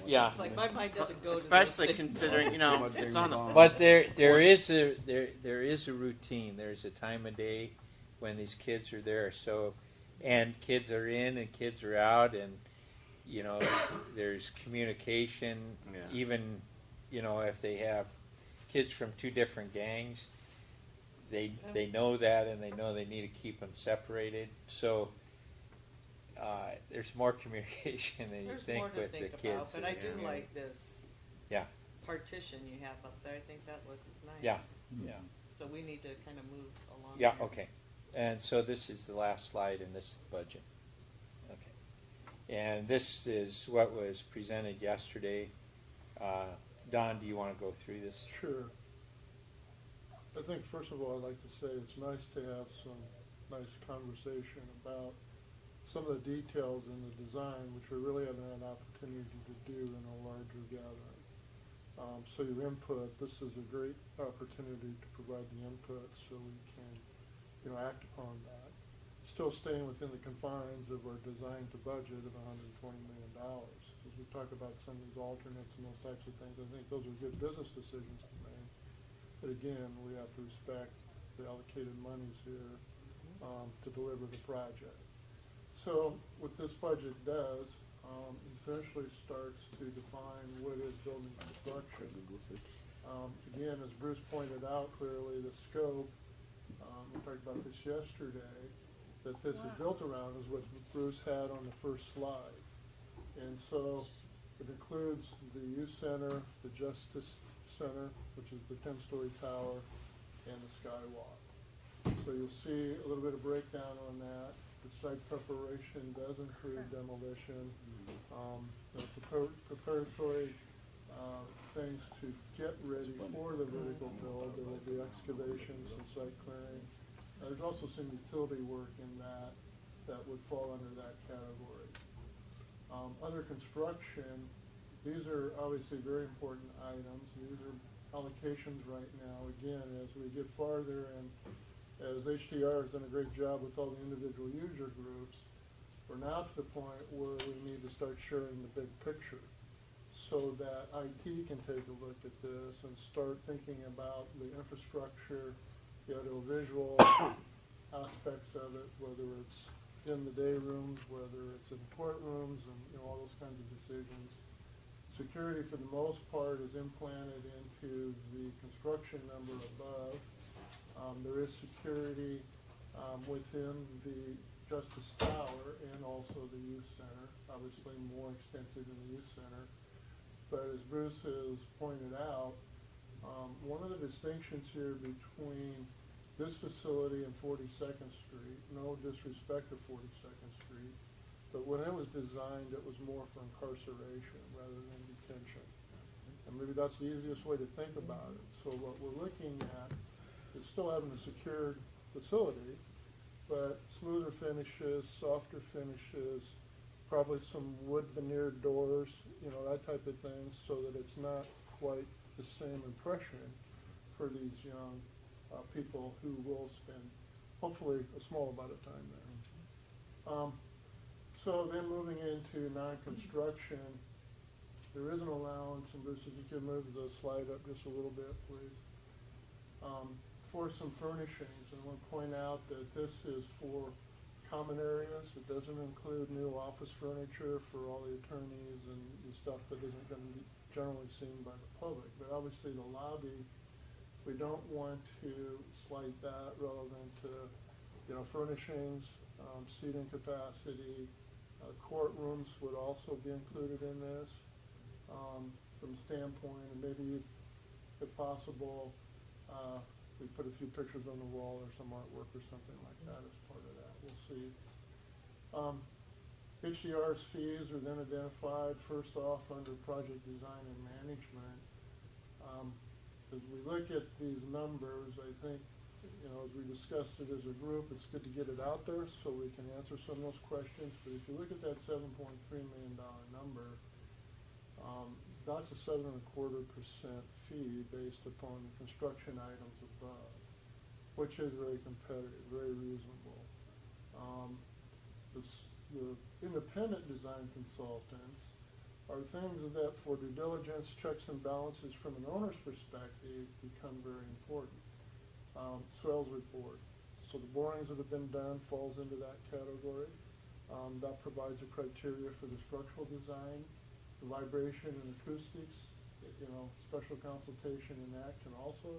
Yeah. It's like my mind doesn't go to those Especially things. considering, Too much it's James on the. Bond. But there is a routine. There's a time of day when these kids are there. So, and kids are in and kids are out, and you know, there's communication. Yeah. Even, you know, if they have kids from two different gangs, they know that, and they know they need to keep them separated. So. There's more communication than you There's think more to with the think kids. about, but I do Yeah. like this Yeah, partition you have up there. I think that looks nice. yeah, yeah. So we need to kind of move along. Yeah, here. okay. And so this is the last slide in this budget. Okay. And this is what was presented yesterday. Don, do you want to go through this? Sure. I think first of all, I'd like to say it's nice to have some nice conversation about some of the details in the design, which we really haven't had an opportunity to do in a larger gathering. So your input, this is a great opportunity to provide the input so we can, you know, act upon that. Still staying within the confines of our design to budget of $120 million. As we talk about some of these alternates and those types of things, I think those are good business decisions to make. But again, we have to respect the allocated monies here to deliver the project. So what this budget does, essentially starts to define what is building construction. Again, as Bruce pointed out clearly, the scope, we talked about this yesterday, that this is built around is what Bruce had on the first slide. And so it includes the youth center, the justice center, which is the 10-story tower, and the skywalk. So you'll see a little bit of breakdown on that. The site preparation does include demolition, the preparatory things to get ready for the vertical build. There will be excavations and site clearing. There's also some utility work in that would fall under that category. Other construction, these are obviously very important items. These are allocations right now. Again, as we get farther and as HDR has done a great job with all the individual user groups, we're now to the point where we need to start sharing the big picture so that IT can take a look at this and start thinking about the infrastructure, the audiovisual aspects of it, whether it's in the day rooms, whether it's in courtrooms, and all those kinds of decisions. Security, for the most part, is implanted into the construction number above. There is security within the Justice Tower and also the Youth Center, obviously more extensive in the Youth Center. But as Bruce has pointed out, one of the distinctions here between this facility and 42nd Street, no disrespect to 42nd Street, but when it was designed, it was more for incarceration rather than detention. And maybe that's the easiest way to think about it. So what we're looking at is still having a secured facility, but smoother finishes, softer finishes, probably some wood veneered doors, that type of thing, so that it's not quite the same impression for these young people who will spend, hopefully, a small amount of time there. So then moving into non-construction, there is an allowance, and Bruce, if you could move the slide up just a little bit, please, for some furnishings. And I want to point out that this is for common areas. It doesn't include new office furniture for all the attorneys and the stuff that isn't going to be generally seen by the public. But obviously the lobby, we don't want to slight that relevant to, furnishings, seating capacity. Courtrooms would also be included in this from the standpoint, and maybe if possible, we put a few pictures on the wall or some artwork or something like that as part of that. We'll see. HDR's fees are then identified first off under project design and management. As we look at these numbers, I think, as we discussed it as a group, it's good to get it out there so we can answer some of those questions. But if you look at that $7.3 million number, that's a 7.25% fee based upon the construction items above, which is very competitive, very reasonable. The independent design consultants are things that for due diligence, checks and balances from an owner's perspective become very important. Swales report. So the borings that have been done falls into that category. That provides a criteria for the structural design. The vibration and acoustics, special consultation in that can also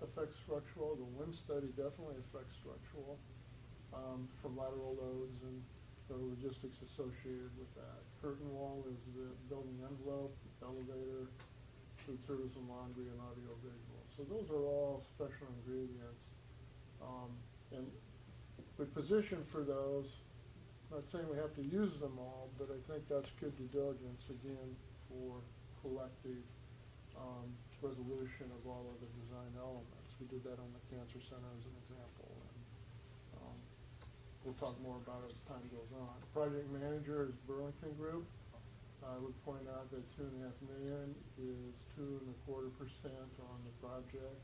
affect structural. The wind study definitely affects structural from lateral loads and the logistics associated with that. Curtain wall is the building envelope, elevator, food service and laundry, and audio visual. So those are all special ingredients. And we position for those, not saying we have to use them all, but I think that's good due diligence, again, for collective resolution of all of the design elements. We did that on the Cancer Center as an example. And we'll talk more about it as time goes on. Project manager is Burlington Group. I would point out that $2.5 million is 2.25% on the project.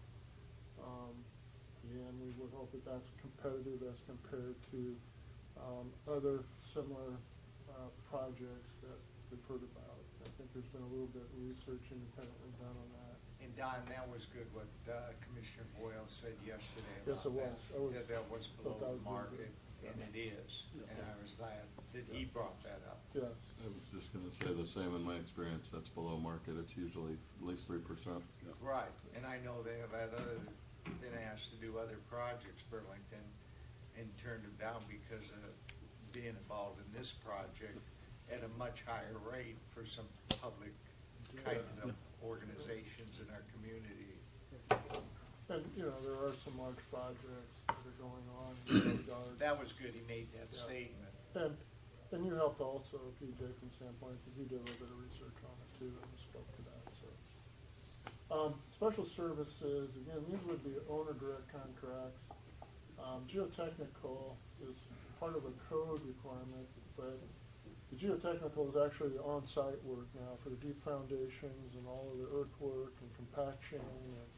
Again, we would hope that that's competitive as compared to other similar projects that we've heard about. I think there's been a little bit of research independently done on that. And Don, that was good what Commissioner Boyle said yesterday. Yes, it was. That was below that the was market, good. and it is. Yeah. And I was glad that he brought that up. Yes. I was just gonna say the same in my experience, that's below market, it's usually at least 3%. Right, and I know they have had been asked to do other projects, Burlington, and turned them down because of being involved in this project at a much higher rate for some public kind of organizations in our community. And, there are some large projects that are going on in regard. That was good, he made that Yeah. statement. And you helped also, PJ, from standpoint, because you did a little bit of research on it too, and spoke to that, so. Special services, again, these would be owner direct contracts. Geotechnical is part of a code requirement, but the geotechnical is actually the on-site work now for the deep foundations and all of the earthwork and compaction and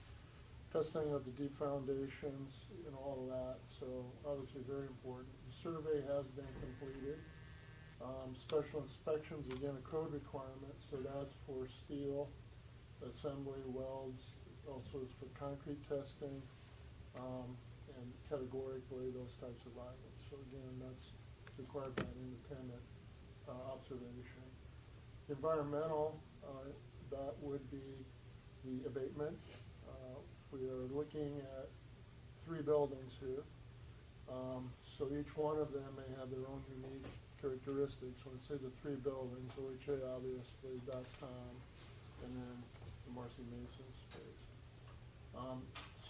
testing of the deep foundations and all of that, so obviously very important. The survey has been completed. Special inspections, again, a code requirement, so that's for steel, assembly, welds, also is for concrete testing, and categorically those types of items. So again, that's required by an independent observation. Environmental, that would be the abatement. We are looking at 3 buildings here. So each one of them may have their own unique characteristics. When I say the 3 buildings, OHA obviously, .com, and then the Marcy Mason space.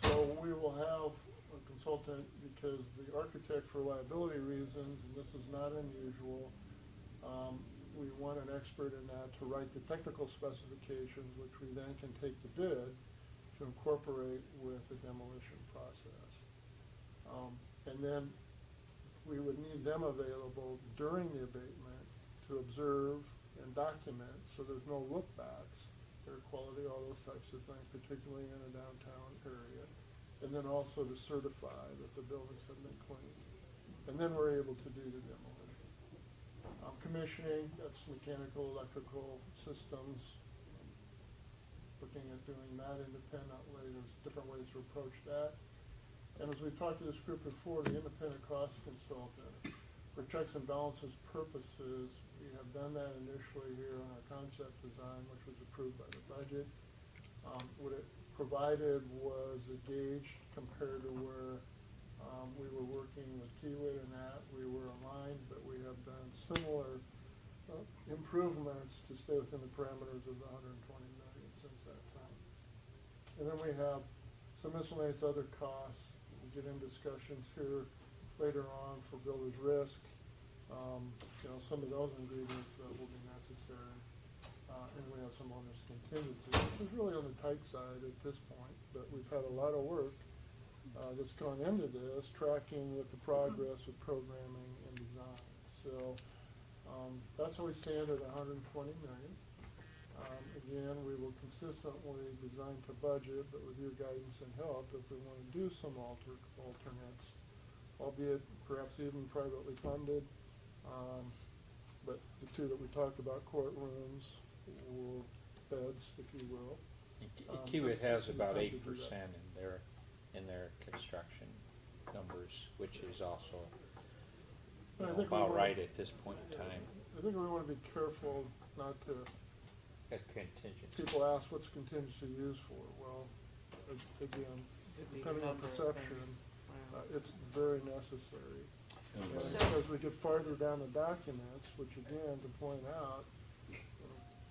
So we will have a consultant, because the architect, for liability reasons, and this is not unusual, we want an expert in that to write the technical specifications, which we then can take the bid to incorporate with the demolition process. And then we would need them available during the abatement to observe and document, so there's no look backs, air quality, all those types of things, particularly in a downtown area. And then also to certify that the buildings have been cleaned. And then we're able to do the demolition. Commissioning, that's mechanical, electrical systems. Looking at doing that independently, there's different ways to approach that. And as we've talked to this group before, the independent cost consultant, for checks and balances purposes, we have done that initially here on our concept design, which was approved by the budget. What it provided was a gauge compared to where we were working with Kiewit and that. We were aligned, but we have done similar improvements to stay within the parameters of the $120 million since that time. And then we have some miscellaneous other costs. We get in discussions here later on for builder's risk. Some of those ingredients will be necessary. And we have some owner's contingency, which is really on the tight side at this point, but we've had a lot of work that's gone into this, tracking with the progress of programming and design. So that's how we stand at 120 million. Again, we will consistently design to budget, but with your guidance and help, if we want to do some alternates, albeit perhaps even privately funded. But the two that we talked about, courtrooms or beds, if you will. Kiewit has this is about the time to do 8% that. in their construction numbers, which is also I think we about wanna- right at this point in time. I think we want to be careful not to, A contingency. people ask what's contingency used for? Well, again, Could be depending on number of perception, things. Wow. it's very necessary. And And So- as we get farther down the documents, which again, to point out,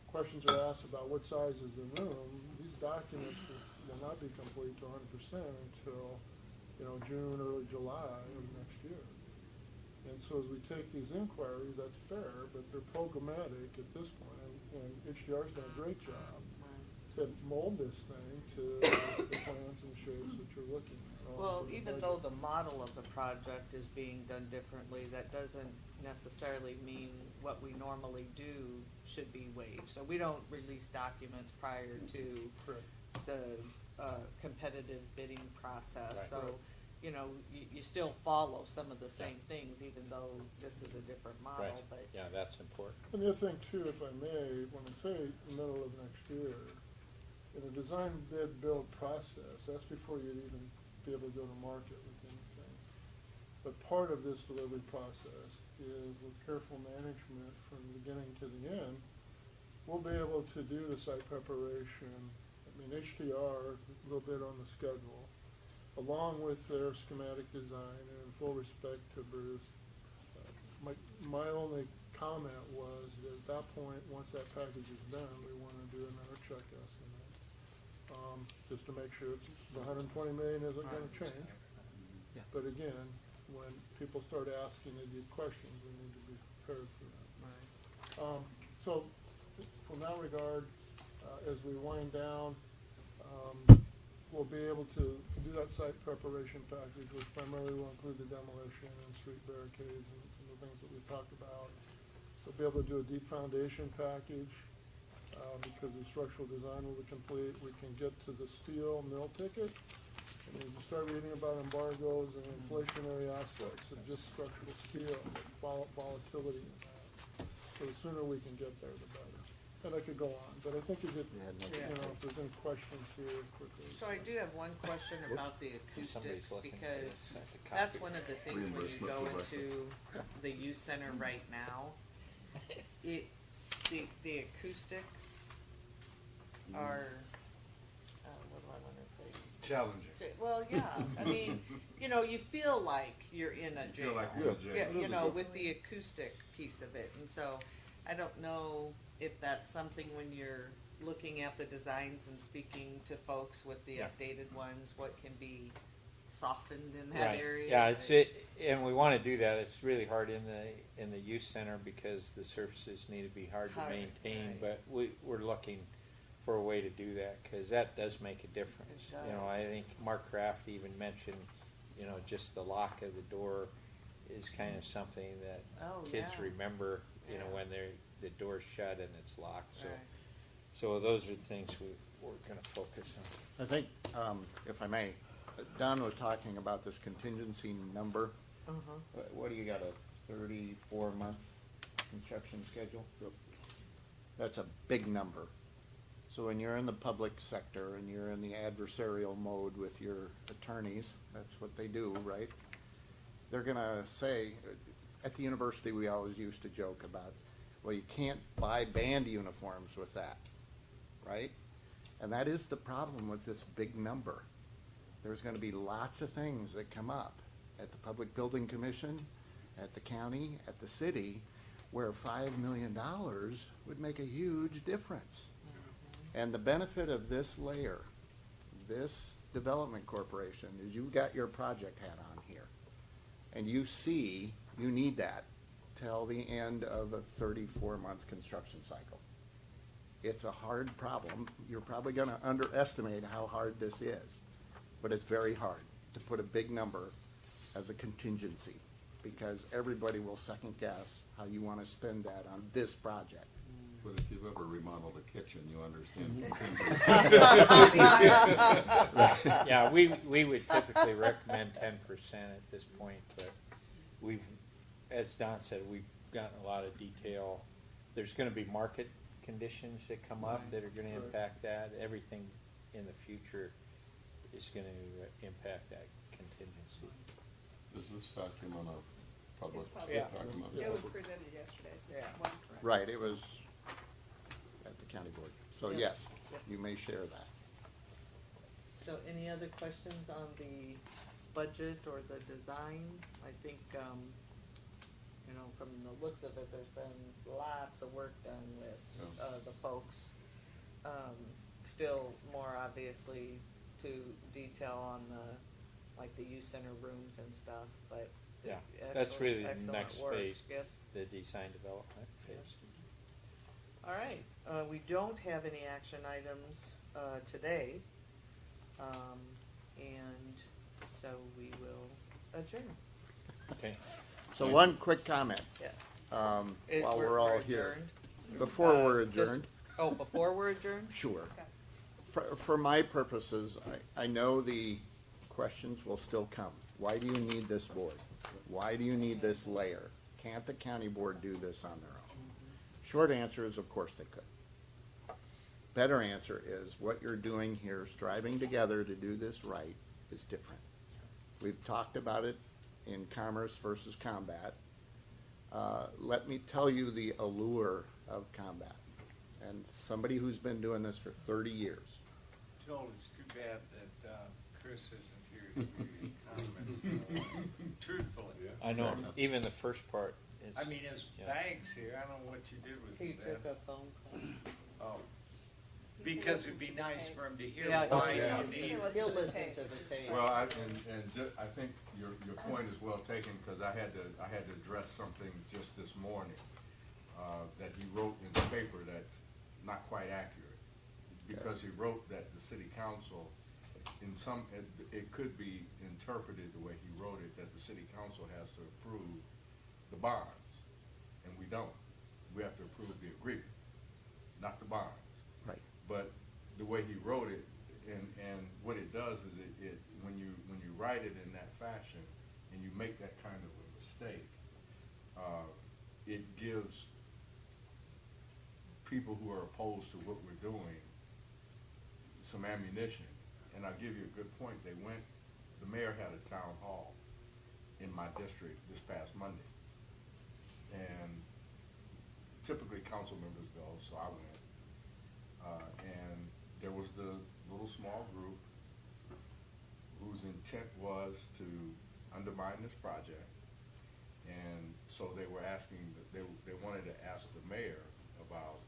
questions are asked about what size is the room, these documents will not be complete to 100% until, June, early July of next year. And so as we take these inquiries, that's fair, but they're programmatic at this point, and HDR's done a great job to mold this thing to the plans and shapes that you're looking at. Well, even though the model of the project is being done differently, that doesn't necessarily mean what we normally do should be waived. So we don't release documents prior to Correct. the competitive bidding process. Right. So, you still follow some of the same things, even though this is a different model, Right, but. yeah, that's important. And the other thing too, if I may, when I say the middle of next year, in a design bid build process, that's before you'd even be able to go to market with anything. But part of this delivery process is with careful management from the beginning to the end, we'll be able to do the site preparation. I mean, HDR, a little bit on the schedule, along with their schematic design, and in full respect to Bruce. My only comment was that at that point, once that package is done, we want to do another check estimate, just to make sure the 120 million isn't going to change. Yeah. But again, when people start asking the deep questions, we need to be prepared for that. So, from that regard, as we wind down, we'll be able to do that site preparation package, which primarily will include the demolition and street barricades and some of the things that we talked about. We'll be able to do a deep foundation package, because the structural design will be complete. We can get to the steel mill ticket, and you can start reading about embargoes and inflationary aspects of just structural steel, volatility in that. So the sooner we can get there, the better. And I could go on, but I think if it, if there's any questions here quickly. So I do have one question about the Somebody's acoustics, looking because at the that's copy. one of the things when you Reimbursement go for breakfast. into the youth center right now. The acoustics are, what do I wanna say? Challenging. Well, yeah, I mean, you feel like you're in a jail. feel like you're in a jail. Yeah, It is a with the acoustic piece of it, and so I don't know if that's something when you're looking at the designs and speaking to folks with the Yeah. updated ones, what can be softened in that Right. area. Yeah, it's it, and we want to do that. It's really hard in the youth center because the surfaces need to be hard to Hard, maintain. right. But we're looking for a way to do that because that does make a difference. It does. I think Mark Kraft even mentioned, just the lock of the door is kind of something that Oh, kids yeah. remember. Yeah. When the door's shut and it's locked. So, Right. so those are the things we're going to focus on. I think, if I may, Don was talking about this contingency number. Uh-huh. What do you got, a 34-month construction schedule? Yep. That's a big number. So when you're in the public sector and you're in the adversarial mode with your attorneys, that's what they do, right? They're gonna say, at the university we always used to joke about, well, you can't buy band uniforms with that, right? And that is the problem with this big number. There's gonna be lots of things that come up at the Public Building Commission, at the county, at the city, where $5 million would make a huge difference. And the benefit of this layer, this Development Corporation is you've got your project hat on here. And you see you need that till the end of a 34-month construction cycle. It's a hard problem. You're probably going to underestimate how hard this is. But it's very hard to put a big number as a contingency because everybody will second guess how you want to spend that on this project. But if you've ever remodeled a kitchen, you understand. Yeah, we would typically recommend 10% at this point, but we've, as Don said, we've gotten a lot of detail. There's going to be market conditions that come up that are going to impact that. Everything in the future is going to impact that contingency. Is this document a public It's public. Yeah. document? It was presented yesterday, it's the Yeah. one. Right, it was at the county board. So Yeah. yes, Yep. you may share that. So any other questions on the budget or the design? I think, you know, from the looks of it, there's been lots of work done with, the folks. Still more obviously to detail on like the youth center rooms and stuff, but. Yeah, that's really the excellent next work, phase, Skip. the design development phase. All right, we don't have any action items today, and so we will adjourn. Okay. So one quick comment, Yeah. while we're all here. adjourned. Before we're Just- adjourned, Oh, before we're adjourned? sure. Okay. For my purposes, I know the questions will still come. Why do you need this board? Why do you need this layer? Can't the county board do this on their own? Short answer is, of course they could. Better answer is, what you're doing here, striving together to do this right, is different. We've talked about it in commerce versus combat. Let me tell you the allure of combat. And somebody who's been doing this for 30 years. Joel, it's too bad that Chris isn't here to give you comments, truthfully. I know, Fair enough. even the first part. Is, I mean, his yeah. bag's here, I don't know what you did with He it. took a phone call. Oh, because it'd be nice for him to hear Yeah, why yeah. you need it. He'll listen to the tape. Well, I think your point is well taken, because I had to address something just this morning, that he wrote in the paper that's not quite accurate. Because he wrote that the city council, it could be interpreted the way he wrote it, that the city council has to approve the bonds, and we don't. We have to approve the agreement, not the bonds. Right. But the way he wrote it, and what it does is it when you write it in that fashion, and you make that kind of a mistake, it gives people who are opposed to what we're doing some ammunition. And I'll give you a good point. The mayor had a town hall in my district this past Monday. And typically council members go, so I went. And there was the little small group whose intent was to undermine this project. And so they were asking, they wanted to ask the mayor about,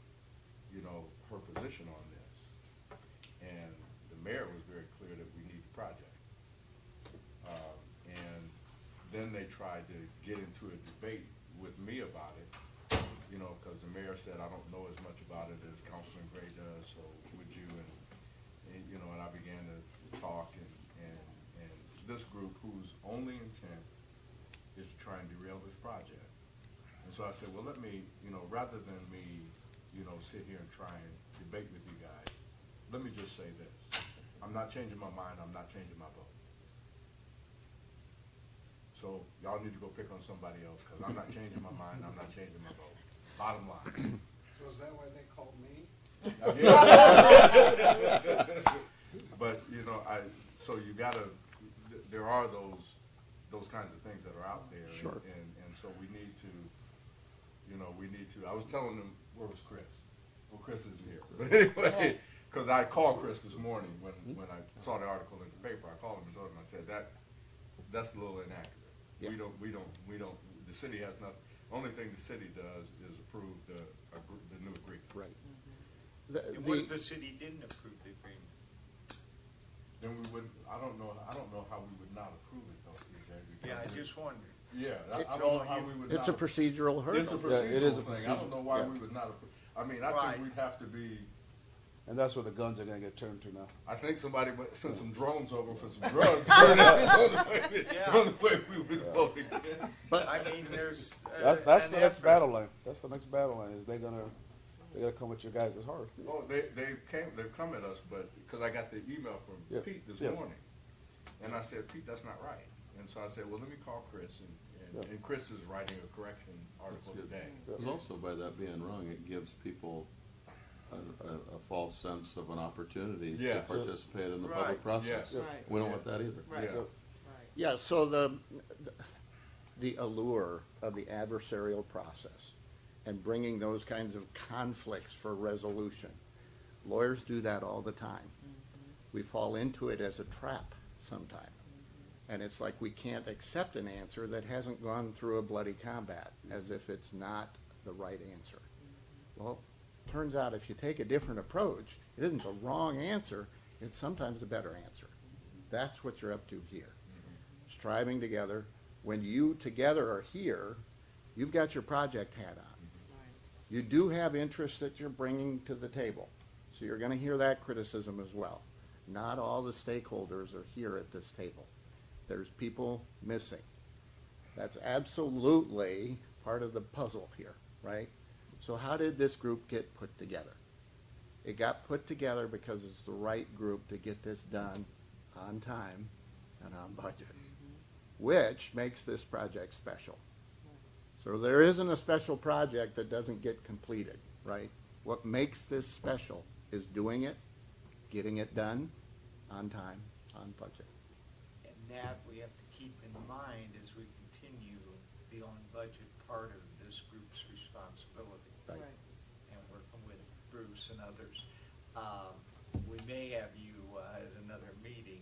her position on this. And the mayor was very clear that we need the project. And then they tried to get into a debate with me about it, because the mayor said, I don't know as much about it as Councilman Gray does, so would you? And I began to talk, and this group, whose only intent is to try and derail this project. And so I said, well, let me, rather than me, sit here and try and debate with you guys, let me just say this. I'm not changing my mind, I'm not changing my vote. So y'all need to go pick on somebody else, because I'm not changing my mind, I'm not changing my vote. Bottom line. So is that why they called me? But, so you gotta, there are those kinds of things that are out there. Sure. And so we need to, I was telling them, where was Chris? Well, Chris isn't here. But anyway, because I called Chris this morning when I saw the article in the paper, I called him and told him, I said, that's a little inaccurate. Yeah. We don't, the city has nothing, only thing the city does is approve the new agreement. Right. And what if the city didn't approve the agreement? then we wouldn't, I don't know how we would not approve it though, CJ. Yeah, I because- just wondered. Yeah, I don't know how we would not. It's a procedural hurdle. It's a Yeah, it is a procedural thing. I don't know why yeah. we would not approve. I mean, I Right. think we'd have to be, And that's where the guns are gonna get turned to now. I think somebody would send some drones over for some drugs. The only way we would vote again. But I mean, there's. That's an the next effort. battle line. That's the next battle line. Is they're gonna come at your guys as hard. Oh, they've come at us, but, because I got the email from Yeah, Pete this yeah. morning. And I said, Pete, that's not right. And so I said, well, let me call Chris, and Chris is writing a correction article today. Because also by that being wrong, it gives people a false sense of an opportunity to Yes. participate in the Right. public process. Yes. Right. We don't want that either. Right. Yeah. Right. yeah, so the allure of the adversarial process and bringing those kinds of conflicts for resolution. Lawyers do that all the time. We fall into it as a trap sometime. And it's like we can't accept an answer that hasn't gone through a bloody combat, as if it's not the right answer. Well, turns out if you take a different approach, it isn't the wrong answer, it's sometimes a better answer. That's what you're up to here. Striving together. When you together are here, you've got your project hat on. You do have interests that you're bringing to the table. So you're going to hear that criticism as well. Not all the stakeholders are here at this table. There's people missing. That's absolutely part of the puzzle here, right? So how did this group get put together? It got put together because it's the right group to get this done on time and on budget, which makes this project special. So there isn't a special project that doesn't get completed, right? What makes this special is doing it, getting it done on time, on budget. And that we have to keep in mind as we continue the on-budget part of this group's responsibility. Right. And working with Bruce and others. We may have you at another meeting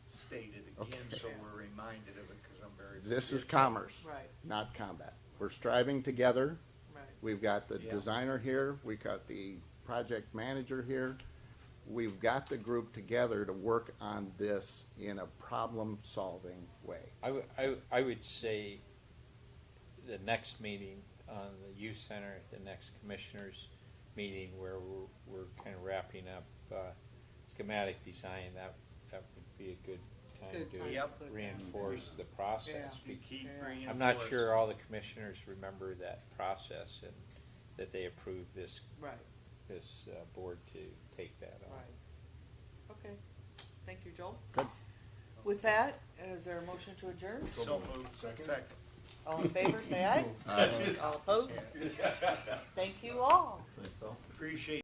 state it again, Okay. so we're reminded of it, because I'm very. This is forgetful. commerce, Right. not combat. We're striving together. Right. We've got the Yeah. designer here, we've got the project manager here. We've got the group together to work on this in a problem-solving way. I would say the next meeting on the youth center, the next commissioners meeting where we're kind of wrapping up schematic design, that would be a good time Good to time. Yep. reinforce the process. Yeah. To keep Yeah. I'm not sure reinforcing. all the commissioners remember that process and that they approved this Right. board to take that on. Right. Okay. Thank you, Joel. Good. With that, is there a motion to adjourn? So moved. Second? All in favor, say aye. Aye. All opposed? Yeah. Thank you all. Think so. Appreciate